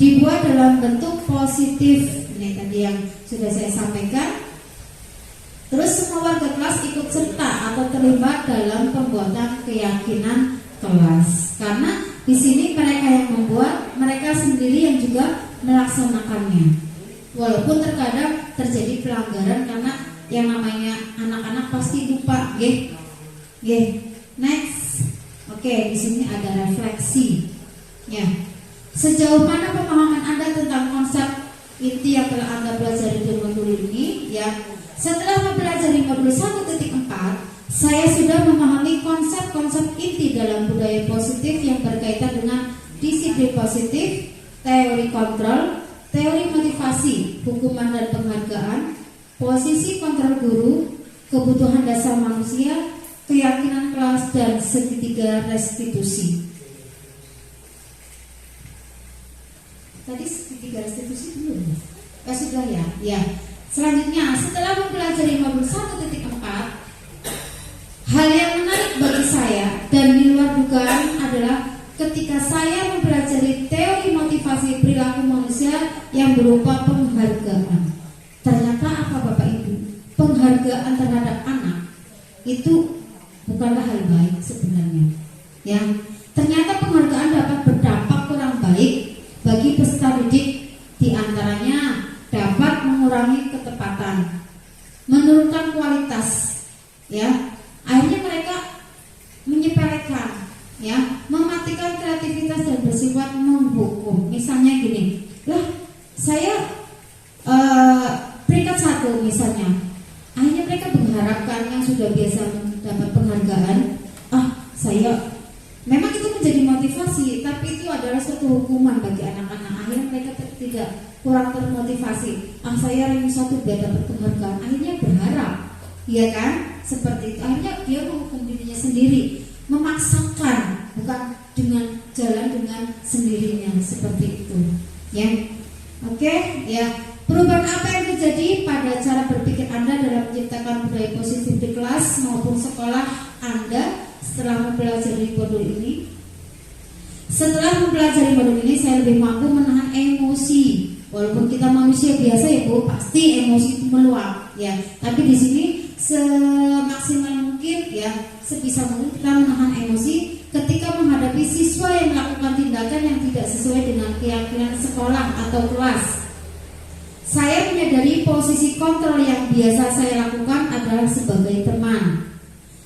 dibuat dalam bentuk positif. Ini tadi yang sudah saya sampaikan. Terus semua warga kelas ikut serta atau terlibat dalam pembuatan keyakinan kelas. Karena di sini mereka yang membuat, mereka sendiri yang juga melaksanakannya. Walaupun terkadang terjadi pelanggaran karena yang namanya anak-anak pasti lupa, Next. Oke, di sini ada refleksi. Ya. Sejauh mana pemahaman Anda tentang konsep inti yang telah Anda pelajari di modul ini? Ya. Setelah mempelajari modul 1.4, saya sudah memahami konsep-konsep inti dalam budaya positif yang berkaitan dengan disiplin positif, teori kontrol, teori motivasi, hukuman dan penghargaan, posisi kontrol guru, kebutuhan dasar manusia, keyakinan kelas, dan segitiga restitusi. Tadi segitiga restitusi belum? Sudah ya? Ya. Selanjutnya, setelah mempelajari modul 1.4, hal yang menarik bagi saya dan di luar dugaan adalah ketika saya mempelajari teori motivasi perilaku manusia yang berupa penghargaan. Ternyata apa Bapak Ibu? Penghargaan terhadap anak itu bukanlah hal baik sebenarnya. Ya, ternyata penghargaan dapat berdampak kurang baik bagi peserta didik, diantaranya dapat mengurangi ketepatan, menurunkan kualitas, ya. Akhirnya mereka menyepelekan, ya, mematikan kreativitas dan bersifat menghukum. Misalnya gini, saya peringkat 1 misalnya. Akhirnya mereka mengharapkan yang sudah biasa mendapat penghargaan. Saya memang itu menjadi motivasi, tapi itu adalah suatu hukuman bagi anak-anak. Akhirnya mereka tidak kurang termotivasi. Saya ranking 1 biar dapat penghargaan. Akhirnya berharap, ya kan? Seperti itu. Akhirnya dia menghukum dirinya sendiri, memaksakan, bukan dengan jalan dengan sendirinya, seperti itu. Ya, oke, ya. Perubahan apa yang terjadi pada cara berpikir Anda dalam menciptakan budaya positif di kelas maupun sekolah Anda setelah mempelajari modul ini? Setelah mempelajari modul ini, saya lebih mampu menahan emosi. Walaupun kita manusia biasa ya Bu, pasti emosi itu meluap, ya. Tapi di sini semaksimal mungkin, ya, sebisa mungkin kita menahan emosi ketika menghadapi siswa yang melakukan tindakan yang tidak sesuai dengan keyakinan sekolah atau kelas. Saya menyadari posisi kontrol yang biasa saya lakukan adalah sebagai teman.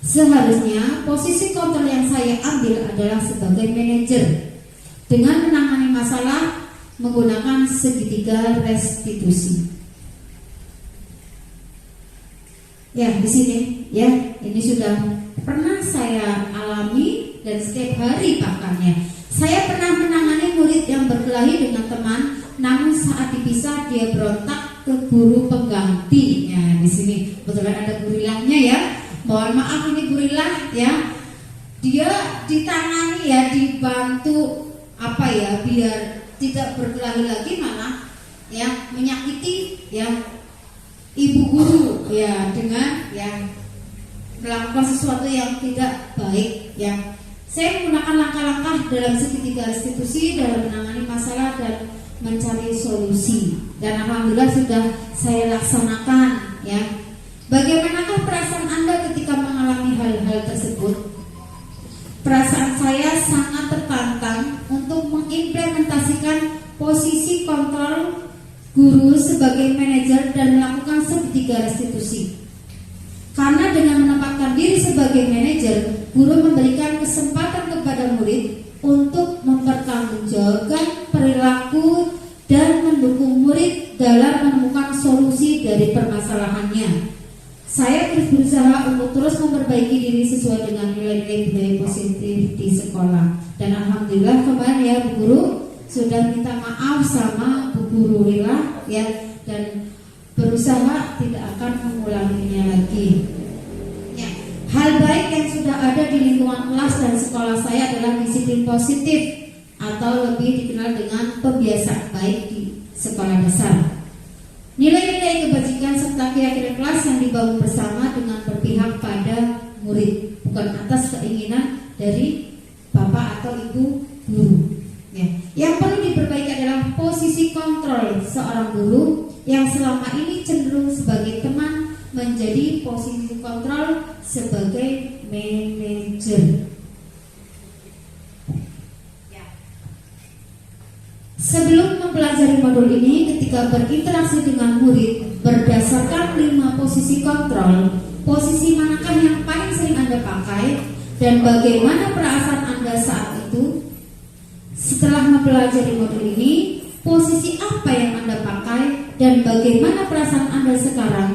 Seharusnya posisi kontrol yang saya ambil adalah sebagai manajer dengan menangani masalah menggunakan segitiga restitusi. Ya, di sini ya, ini sudah pernah saya alami dan setiap hari bahkannya. Saya pernah menangani murid yang berkelahi dengan teman, namun saat dipisah dia berontak ke guru penggantinya. Di sini kebetulan ada gurilahnya ya. Mohon maaf ini gurilah ya. Dia ditangani ya, dibantu apa ya, biar tidak berkelahi lagi, malah ya menyakiti ya ibu guru ya dengan ya melakukan sesuatu yang tidak baik ya. Saya menggunakan langkah-langkah dalam segitiga restitusi dalam menangani masalah dan mencari solusi, dan alhamdulillah sudah saya laksanakan ya. Bagaimanakah perasaan Anda ketika mengalami hal-hal tersebut? Perasaan saya sangat tertantang untuk mengimplementasikan posisi kontrol guru sebagai manajer dan melakukan segitiga restitusi. Karena dengan menempatkan diri sebagai manajer, guru memberikan kesempatan kepada murid untuk mempertanggungjawabkan perilaku dan mendukung murid dalam menemukan solusi dari permasalahannya. Saya terus berusaha untuk terus memperbaiki diri sesuai dengan nilai-nilai budaya positif di sekolah. Dan alhamdulillah kemarin ya Bu Guru sudah minta maaf sama Bu Guru Lila ya, dan berusaha tidak akan mengulanginya lagi. Ya. Hal baik yang sudah ada di lingkungan kelas dan sekolah saya adalah disiplin positif atau lebih dikenal dengan kebiasaan baik di sekolah dasar. Nilai-nilai kebajikan serta keyakinan kelas yang dibangun bersama dengan berpihak pada murid, bukan atas keinginan dari bapak atau ibu guru. Ya. Yang perlu diperbaiki adalah posisi kontrol seorang guru yang selama ini cenderung sebagai teman menjadi posisi kontrol sebagai manajer. Sebelum mempelajari modul ini, ketika berinteraksi dengan murid berdasarkan 5 posisi kontrol, posisi manakah yang paling sering Anda pakai dan bagaimana perasaan Anda saat itu? Setelah mempelajari modul ini, posisi apa yang Anda pakai dan bagaimana perasaan Anda sekarang?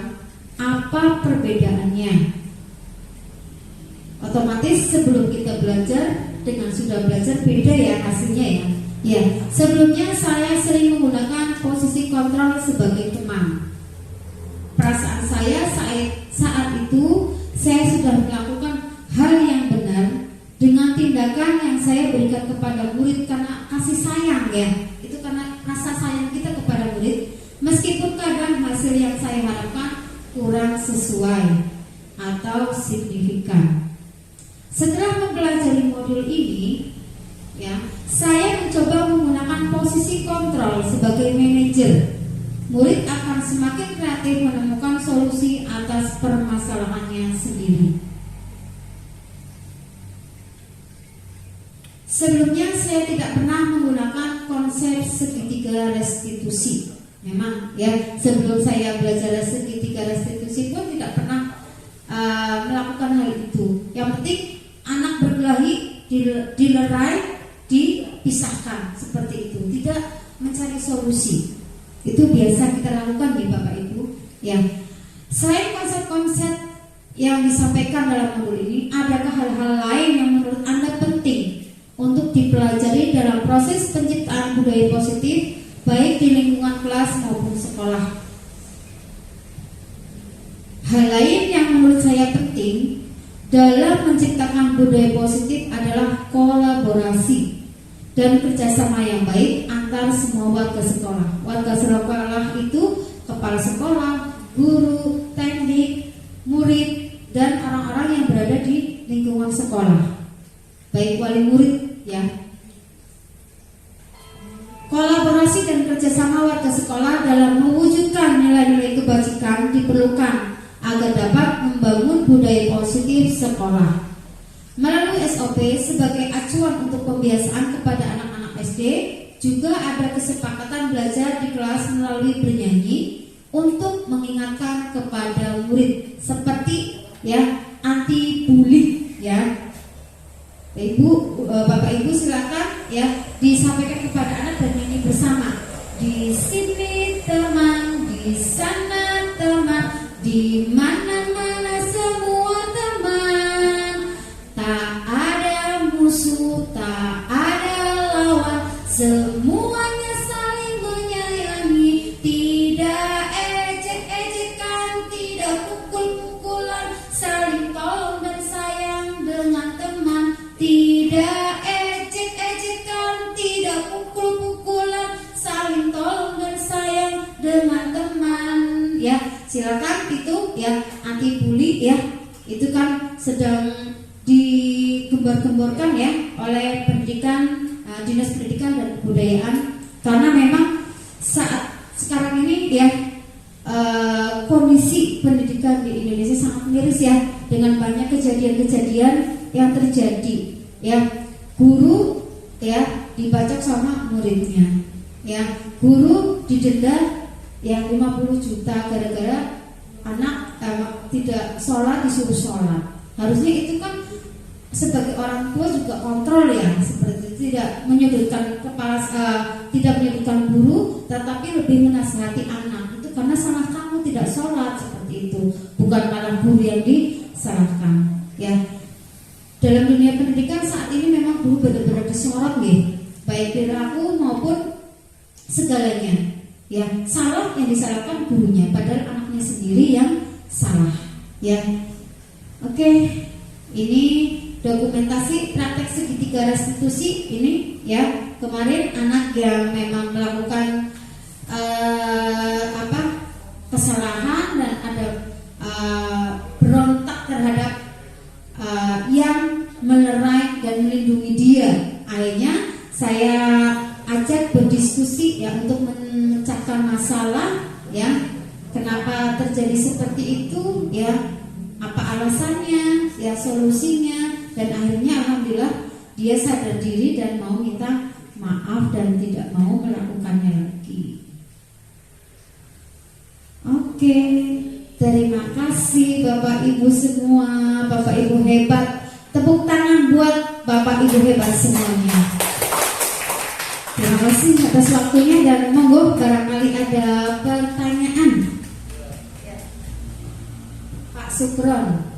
Apa perbedaannya? Otomatis sebelum kita belajar dengan sudah belajar beda ya hasilnya ya. Ya, sebelumnya saya sering menggunakan posisi kontrol sebagai teman. Perasaan saya saat itu saya sudah melakukan hal yang benar dengan tindakan yang saya berikan kepada murid karena kasih sayang ya. Itu karena rasa sayang kita kepada murid, meskipun kadang hasil yang saya harapkan kurang sesuai atau signifikan. Setelah mempelajari modul ini, ya, saya mencoba menggunakan posisi kontrol sebagai manajer. Murid akan semakin kreatif menemukan solusi atas permasalahannya sendiri. Sebelumnya saya tidak pernah menggunakan konsep segitiga restitusi. Memang ya, sebelum saya belajar segitiga restitusi pun tidak pernah melakukan hal itu. Yang penting anak berkelahi dilerai, dipisahkan seperti itu, tidak mencari solusi. Itu biasa kita lakukan nih Bapak Ibu ya. Selain konsep-konsep yang disampaikan dalam modul ini, adakah hal-hal lain yang menurut Anda penting untuk dipelajari dalam proses penciptaan budaya positif baik di lingkungan kelas maupun sekolah? Hal lain yang menurut saya penting dalam menciptakan budaya positif adalah kolaborasi dan kerjasama yang baik antar semua warga sekolah. Warga sekolah itu kepala sekolah, guru, teknik, murid, dan orang-orang yang berada di lingkungan sekolah, baik wali murid ya. Kolaborasi dan kerjasama warga sekolah dalam mewujudkan nilai-nilai kebajikan diperlukan agar dapat membangun budaya positif sekolah. Melalui SOP sebagai acuan untuk pembiasaan kepada anak-anak SD, juga ada kesepakatan belajar di kelas melalui bernyanyi untuk mengingatkan kepada murid, seperti ya anti bully ya. Ibu, Bapak Ibu silakan ya disampaikan kepada anak dan nyanyi bersama. Di sini teman, di sana teman, di mana-mana dibully ya, itu kan sedang digembar-gemborkan ya oleh pendidikan, dinas pendidikan dan kebudayaan, karena memang saat sekarang ini ya kondisi pendidikan di Indonesia sangat miris ya, dengan banyak kejadian-kejadian yang terjadi ya. Guru ya dibacok sama muridnya ya, guru didenda yang 50 juta gara-gara anak tidak sholat disuruh sholat. Harusnya itu kan sebagai orang tua juga kontrol ya, seperti itu, tidak menyudutkan kepala, tidak menyudutkan guru, tetapi lebih menasihati anak. Itu karena salah kamu tidak sholat, seperti itu, bukan malah guru yang disalahkan. Ya, dalam dunia pendidikan saat ini memang guru benar-benar disorot nih, baik perilaku maupun segalanya. Ya, salah yang disalahkan gurunya, padahal anaknya sendiri yang salah. Ya, oke, ini dokumentasi praktek segitiga restitusi ini ya. Kemarin anak yang memang melakukan kesalahan dan ada berontak terhadap yang melerai dan melindungi dia, akhirnya saya ajak berdiskusi ya untuk memecahkan masalah ya, kenapa terjadi seperti itu ya, apa alasannya ya, solusinya, dan akhirnya alhamdulillah dia sadar diri dan mau minta maaf dan tidak mau melakukannya lagi. Oke, terima kasih Bapak Ibu semua, Bapak Ibu hebat. Tepuk tangan buat Bapak Ibu hebat semuanya. Terima kasih atas waktunya, dan monggo barangkali ada pertanyaan. Pak Sukron.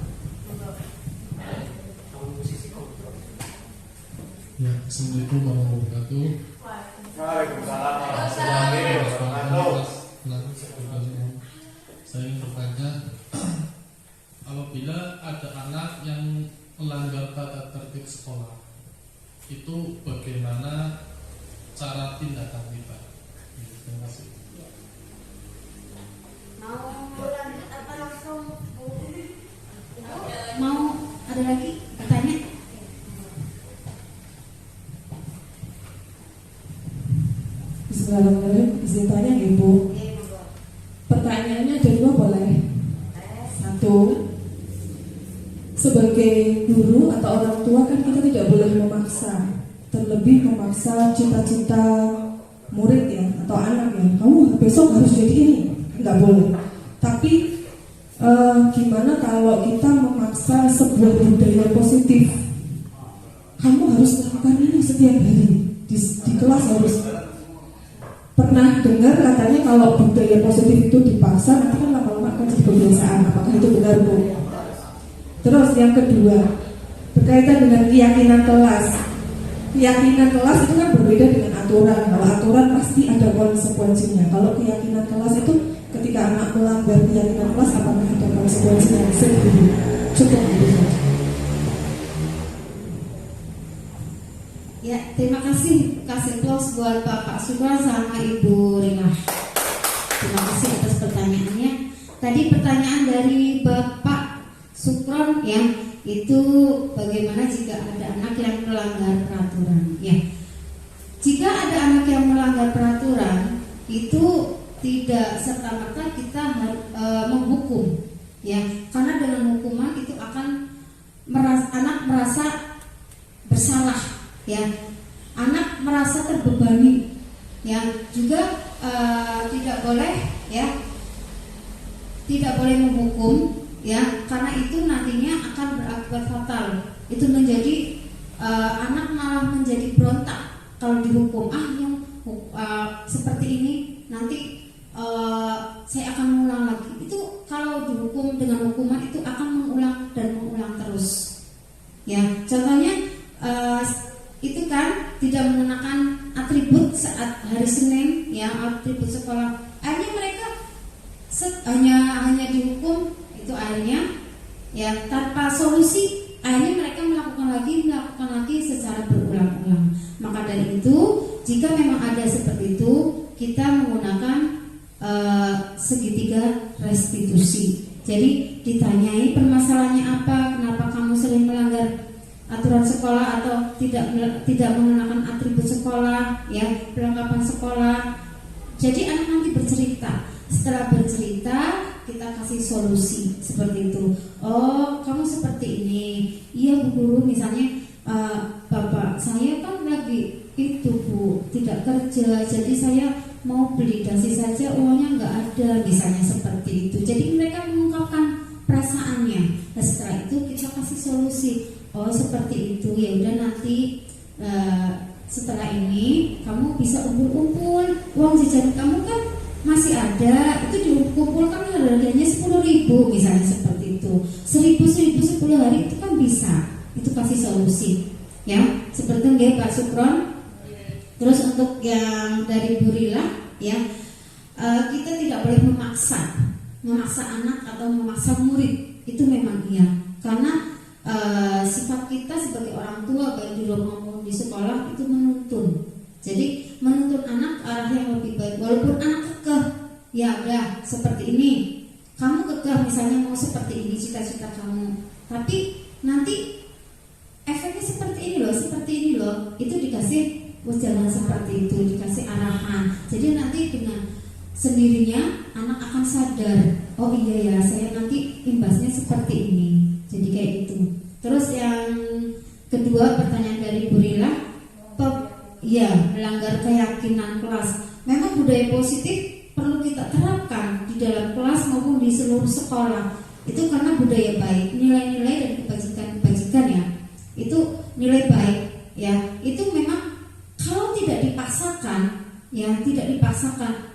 Ya, Assalamualaikum warahmatullahi wabarakatuh. Waalaikumsalam warahmatullahi wabarakatuh. Saya ingin bertanya, apabila ada anak yang melanggar tata tertib sekolah, itu bagaimana cara tindakan kita? Terima kasih. Mau ada lagi bertanya? Bismillahirrahmanirrahim. Izin tanya Ibu. Pertanyaannya ada dua, boleh? Satu, sebagai guru atau orang tua kan kita tidak boleh memaksa, terlebih memaksa cita-cita murid ya atau anak ya. Kamu besok harus jadi ini, nggak boleh. Tapi gimana kalau kita memaksa sebuah budaya positif? Kamu harus lakukan ini setiap hari di kelas harus. Pernah dengar katanya kalau budaya positif itu dipaksa nanti kan lama-lama akan jadi kebiasaan. Apakah itu benar, Bu? Terus yang kedua, berkaitan dengan keyakinan kelas. Keyakinan kelas itu kan berbeda dengan aturan. Kalau aturan pasti ada konsekuensinya. Kalau keyakinan kelas itu ketika anak melanggar keyakinan kelas, apakah ada konsekuensinya? Cukup gitu. Ya, terima kasih. Kasih close buat Bapak Sukron sama Ibu Rina. Terima kasih atas pertanyaannya. Tadi pertanyaan dari Bapak Sukron ya, itu bagaimana jika ada anak yang melanggar peraturan ya. Jika ada anak yang melanggar peraturan, itu tidak serta-merta kita menghukum ya, karena dengan hukuman itu akan anak merasa bersalah ya, anak merasa terbebani ya. Juga tidak boleh ya, tidak boleh menghukum ya, karena itu nantinya akan berakibat fatal. Itu menjadi anak malah menjadi berontak kalau dihukum. Yang seperti ini nanti saya akan mengulang lagi. Itu kalau dihukum dengan hukuman itu akan mengulang dan mengulang terus ya. Contohnya itu kan tidak mengenakan atribut saat hari Senin ya, atribut sekolah, akhirnya mereka hanya dihukum itu akhirnya ya tanpa solusi, akhirnya mereka melakukan lagi secara berulang-ulang. Maka dari itu jika memang ada seperti itu, kita menggunakan segitiga restitusi Jadi ditanyai permasalahannya apa, kenapa kamu sering melanggar aturan sekolah atau tidak mengenakan atribut sekolah, ya, perlengkapan sekolah. Jadi anak nanti bercerita. Setelah bercerita, kita kasih solusi seperti itu. Oh, kamu seperti ini. Iya Bu Guru, misalnya Bapak saya kan lagi itu Bu, tidak kerja, jadi saya mau beli dasi saja uangnya nggak ada, misalnya seperti itu. Jadi mereka mengungkapkan perasaannya. Nah, setelah itu kita kasih solusi. Oh seperti itu, ya udah nanti setelah ini kamu bisa umpul-umpul, uang jajan kamu kan masih ada, itu dikumpulkan harganya 10.000 misalnya seperti itu. 1.000 10 hari itu kan bisa. Itu kasih solusi, ya seperti itu Pak Sukron. Terus untuk yang dari Bu Rila, ya kita tidak boleh memaksa anak atau memaksa murid, itu memang iya, karena sifat kita sebagai orang tua baik di rumah maupun di sekolah itu menuntun. Jadi menuntun anak ke arah yang lebih baik. Walaupun anak kekeh, ya udah seperti ini, kamu kekeh misalnya mau seperti ini cita-cita kamu, tapi nanti efeknya seperti ini loh, itu dikasih jangan seperti itu, dikasih arahan. Jadi nanti dengan sendirinya anak akan sadar, oh iya ya saya nanti imbasnya seperti ini. Jadi kayak itu. Terus yang kedua pertanyaan dari Bu Rila, ya melanggar keyakinan kelas. Memang budaya positif perlu kita terapkan di dalam kelas maupun di seluruh sekolah. Itu karena budaya baik, nilai-nilai dan kebajikan ya. Itu nilai baik ya. Itu memang kalau tidak dipaksakan,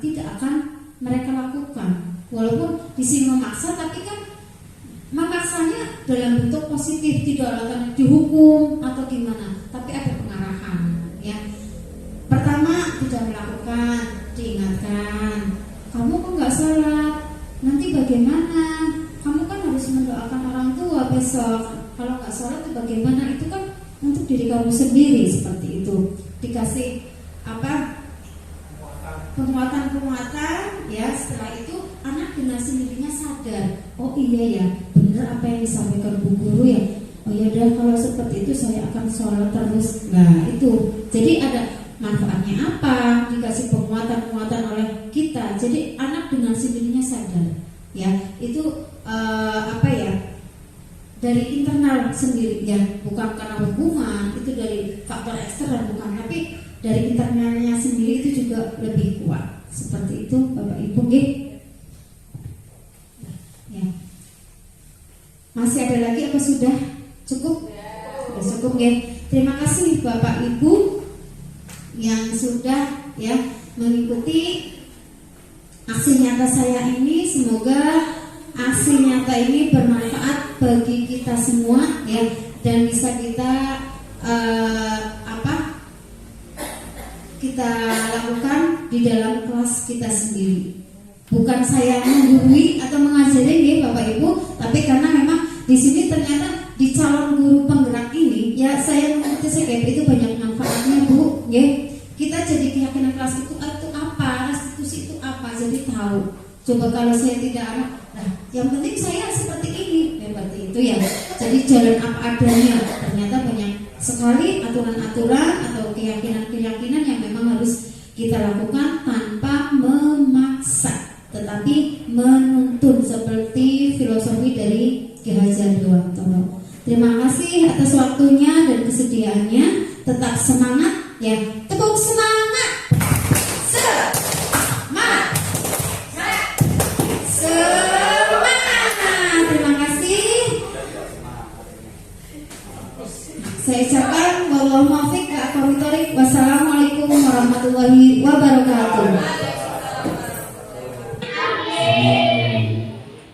tidak akan mereka lakukan. Walaupun di sini memaksa, tapi kan memaksanya dalam bentuk positif, tidak akan dihukum atau gimana, tapi ada pengarahan ya. Pertama tidak melakukan, diingatkan, kamu kok nggak sholat, nanti bagaimana, kamu kan harus mendoakan orang tua besok, kalau nggak sholat itu bagaimana, itu kan untuk diri kamu sendiri. Seperti itu dikasih penguatan ya. Setelah itu anak dengan sendirinya sadar, oh iya ya benar apa yang disampaikan Bu Guru ya, oh ya udah kalau seperti itu saya akan sholat terus. Nah itu jadi ada manfaatnya apa, dikasih penguatan oleh kita. Jadi anak dengan sendirinya sadar ya. Itu dari internal sendiri ya, bukan karena hukuman, itu dari faktor eksternal bukan, tapi dari internalnya sendiri itu juga lebih kuat. Seperti itu Bapak Ibu nggih. Ya. Masih ada lagi apa sudah cukup? Sudah cukup nggih. Terima kasih Bapak Ibu yang sudah ya mengikuti aksi nyata saya ini. Semoga aksi nyata ini bermanfaat bagi kita semua ya, dan bisa kita kita lakukan di dalam kelas kita sendiri. Bukan saya menggurui atau mengajari ya Bapak Ibu, tapi karena memang di sini ternyata di calon guru penggerak ini ya saya mengikuti sekep itu banyak manfaatnya Bu ya. Kita jadi keyakinan kelas itu apa, restitusi itu apa, jadi tahu. Coba kalau saya tidak ada, nah yang penting saya seperti ini, seperti itu ya. Jadi jalan apa adanya. Ternyata banyak sekali aturan-aturan atau keyakinan-keyakinan yang memang harus kita lakukan tanpa memaksa, tetapi menuntun seperti filosofi dari Ki Hajar Dewantoro. Terima kasih atas waktunya dan kesediaannya. Tetap semangat ya. Tepuk semangat. Semangat. Semangat. Terima kasih. Saya ucapkan wallahu muwaffiq wa aqwamit thoriq. Wassalamualaikum warahmatullahi wabarakatuh.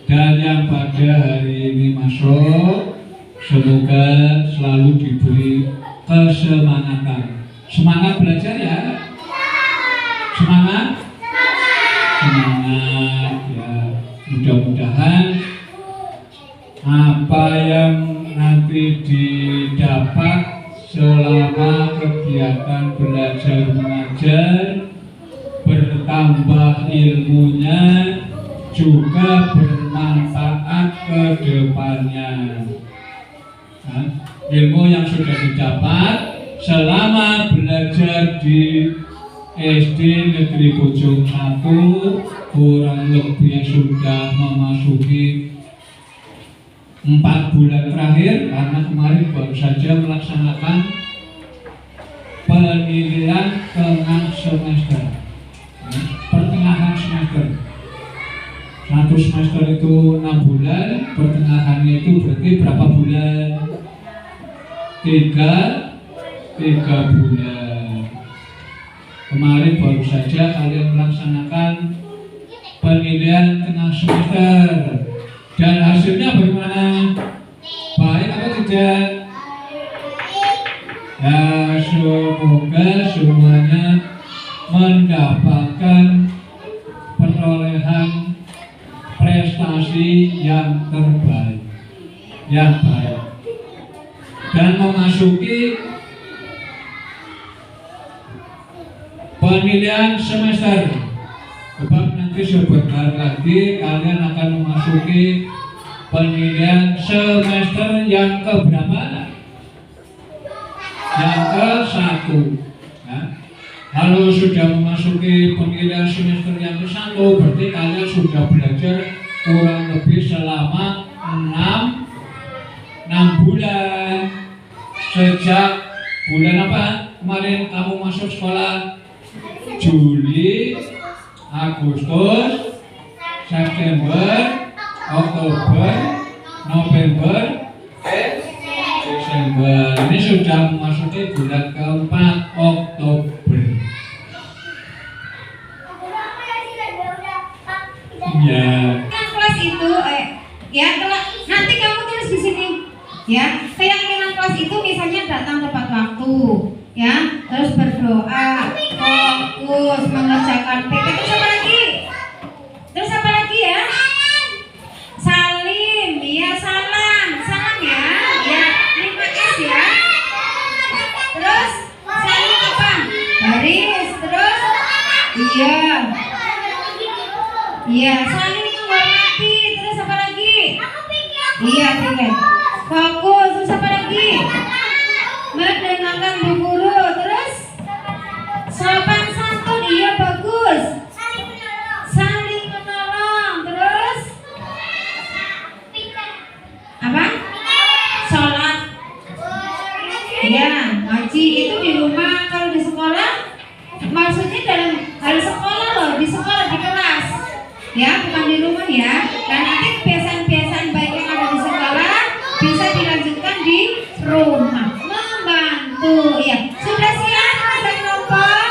Dan yang pada hari ini masuk, semoga selalu diberi kesemangatan. Semangat belajar ya. Semangat. Semangat ya. Mudah-mudahan apa yang nanti didapat selama kegiatan belajar mengajar, bertambah ilmunya, juga bermanfaat ke depannya. Nah, ilmu yang sudah didapat selama belajar di SD Negeri Bojong 1 kurang lebih sudah memasuki 4 bulan terakhir, karena kemarin baru saja melaksanakan penilaian tengah semester, pertengahan semester. 1 semester itu 6 bulan, pertengahannya itu berarti berapa bulan? 3 bulan. Kemarin baru saja kalian melaksanakan penilaian tengah semester, dan hasilnya bagaimana? Baik atau tidak? Ya, semoga semuanya mendapatkan perolehan prestasi yang terbaik, yang baik, dan memasuki penilaian semester. Sebab nanti sebentar lagi kalian akan memasuki penilaian semester yang keberapa? Yang ke-1. Nah, kalau sudah memasuki penilaian semester yang ke-1, berarti kalian sudah belajar kurang lebih selama 6 bulan. Sejak bulan apa kemarin kamu masuk sekolah? Juli, Agustus, September, Oktober, November, Desember. Ini sudah memasuki bulan keempat, Oktober. Ya. Kelas itu, nanti kamu tulis di sini, ya. Keyakinan kelas itu misalnya datang tepat waktu, ya. Terus berdoa, fokus mengerjakan PT. Terus apa lagi ya? Salim, ya salam ya, ya 5S ya. Terus saling apa? Baris, terus iya saling menghormati. Terus apa lagi? Iya tinggal fokus. Terus apa lagi? Mendengarkan bu guru. Terus sopan santun, iya bagus. Saling menolong. Terus apa? Sholat. Ya, ngaji itu di rumah. Kalau di sekolah, maksudnya dalam hal sekolah loh, di sekolah, di kelas, ya, bukan di rumah ya. Dan nanti kebiasaan-kebiasaan baik yang ada di sekolah bisa dilanjutkan di rumah. Membantu, ya. Sudah siap kerja kelompok?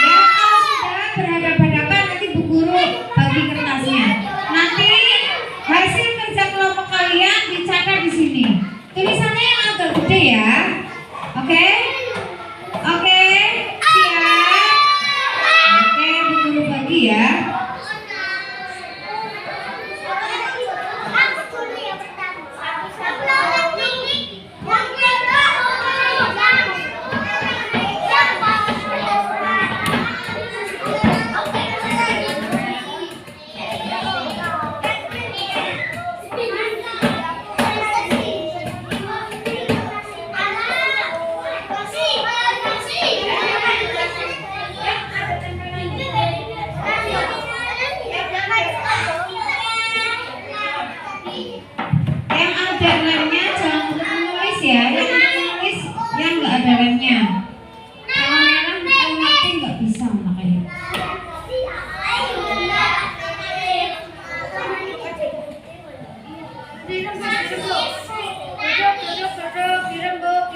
Ya, kalau sudah berhadapan-hadapan nanti bu guru bagi kertasnya. Nanti hasil kerja kelompok kalian dicatat di sini. Tulisannya yang agak gede ya. Oke? Oke? Siap? Oke, bu guru bagi ya. Yang ada lemnya jangan menulis ya, yang menulis yang nggak ada lemnya. Kalau merah kalau ngerti nggak bisa makanya.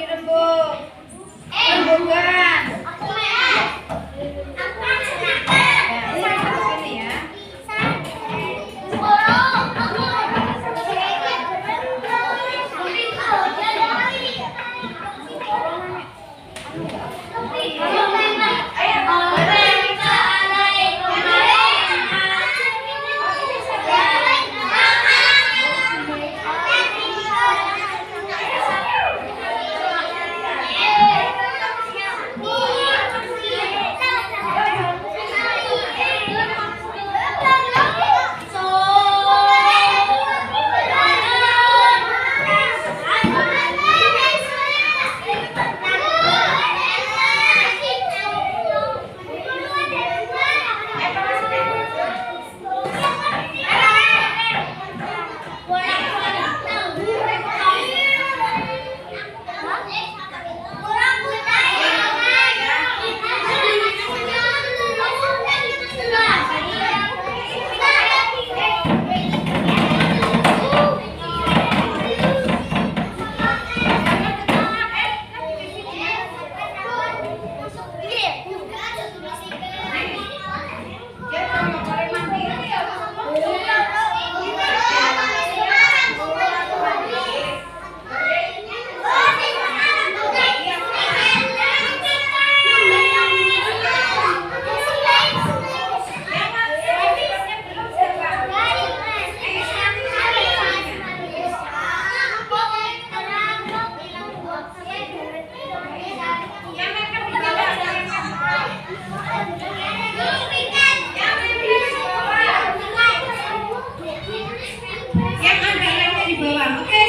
Dirembuk. Rembukan.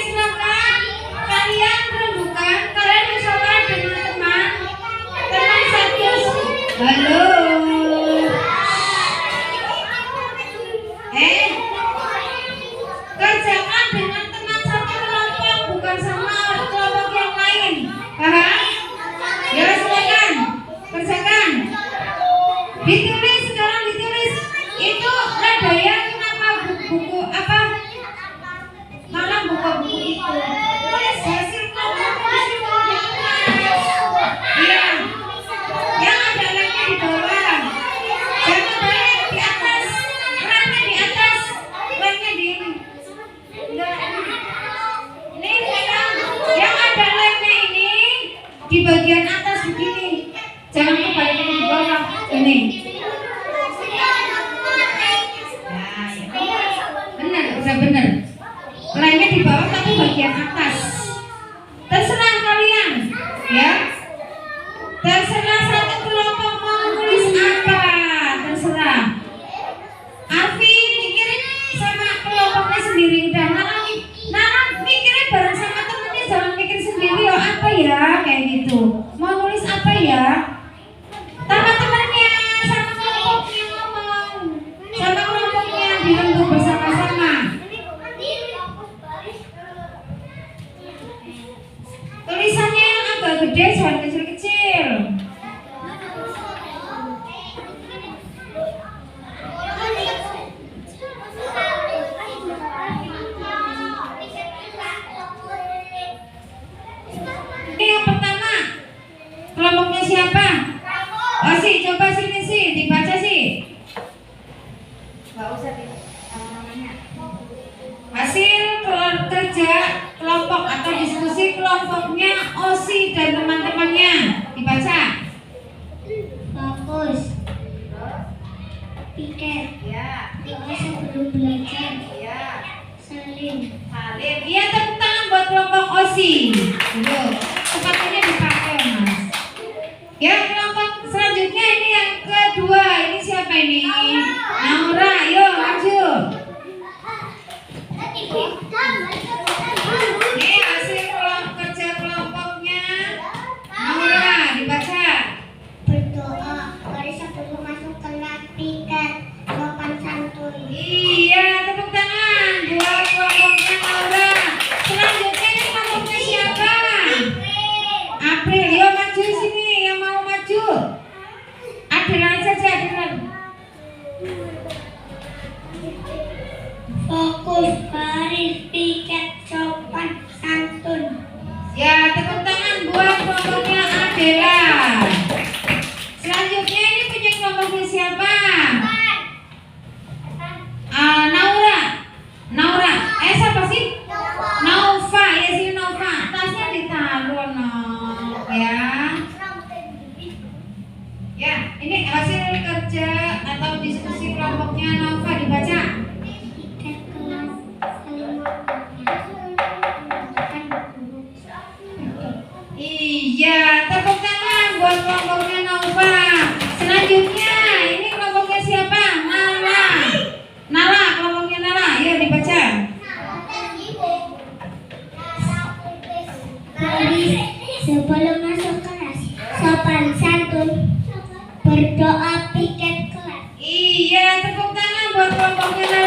silakan. Kalian rendukan, kalian bersama dengan teman satu. Halo. Kerjakan dengan teman satu kelompok, bukan sama kelompok yang lain. Paham? Ya silakan, kerjakan. Ditulis sekarang, ditulis. Itu Radaya kenapa buku apa? Malah buku itu. Tulis hasil kelompok di situ. Iya. Yang ada lemnya di bawah. Jangan balik di atas. Lemnya di atas. Lemnya di ini. Enggak. Ini sekarang yang ada lemnya ini di bagian atas begini. Jangan kebalikan di bawah. Ini. Benar, udah benar. Lemnya di bawah tapi bagian atas. Terserah kalian, ya. Terserah satu kelompok mau tulis apa, terserah. Alvin mikirin sama kelompoknya sendiri udah. Nana mikirin bareng sama temennya, jangan mikir sendiri. Oh apa ya kayak gitu. Mau nulis apa ya? Teman-temannya sama kelompoknya ngomong, sama kelompoknya dirembuk bersama-sama. Tulisannya yang agak gede, jangan kecil-kecil. Ini yang pertama, kelompoknya siapa? Oh sih, coba sini sih, dibaca sih. Gak usah namanya. Hasil kerja kelompok atau diskusi kelompoknya Osi dan teman-temannya. Dibaca. Fokus. Pikir. Ya. Doa sebelum belajar. Ya. Salim. Salim. Iya, tepuk tangan buat kelompok Osi. Dulu. Sepatunya dipakai, Mas. Ya, kelompok selanjutnya ini yang kedua. Ini siapa ini? Naura. Yuk, maju. Ini hasil kerja kelompoknya Naura. Dibaca. Berdoa. Mari sebelum masuk kelas pikir. Sopan santun. Iya, tepuk tangan buat kelompoknya Naura. Selanjutnya ini kelompoknya siapa? April. Yuk maju sini yang mau maju. Adilan saja, Adilan. Fokus. Baris pikir. Sopan santun. Ya, tepuk tangan buat kelompoknya Adela. Selanjutnya ini punya kelompoknya siapa? Naura. Naura. Siapa sih? Nova. Ya sini Nova. Tasnya ditaruh no. Ya. Ya, ini hasil kerja atau diskusi kelompoknya Nova. Dibaca. Pikir kelas. Saling. Iya, tepuk tangan buat kelompoknya Nova. Selanjutnya, ini kelompoknya siapa? Nala. Nala, kelompoknya Nala. Yuk dibaca. Baris sebelum masuk kelas. Sopan santun. Berdoa pikir kelas. Iya, tepuk tangan buat kelompoknya Nala.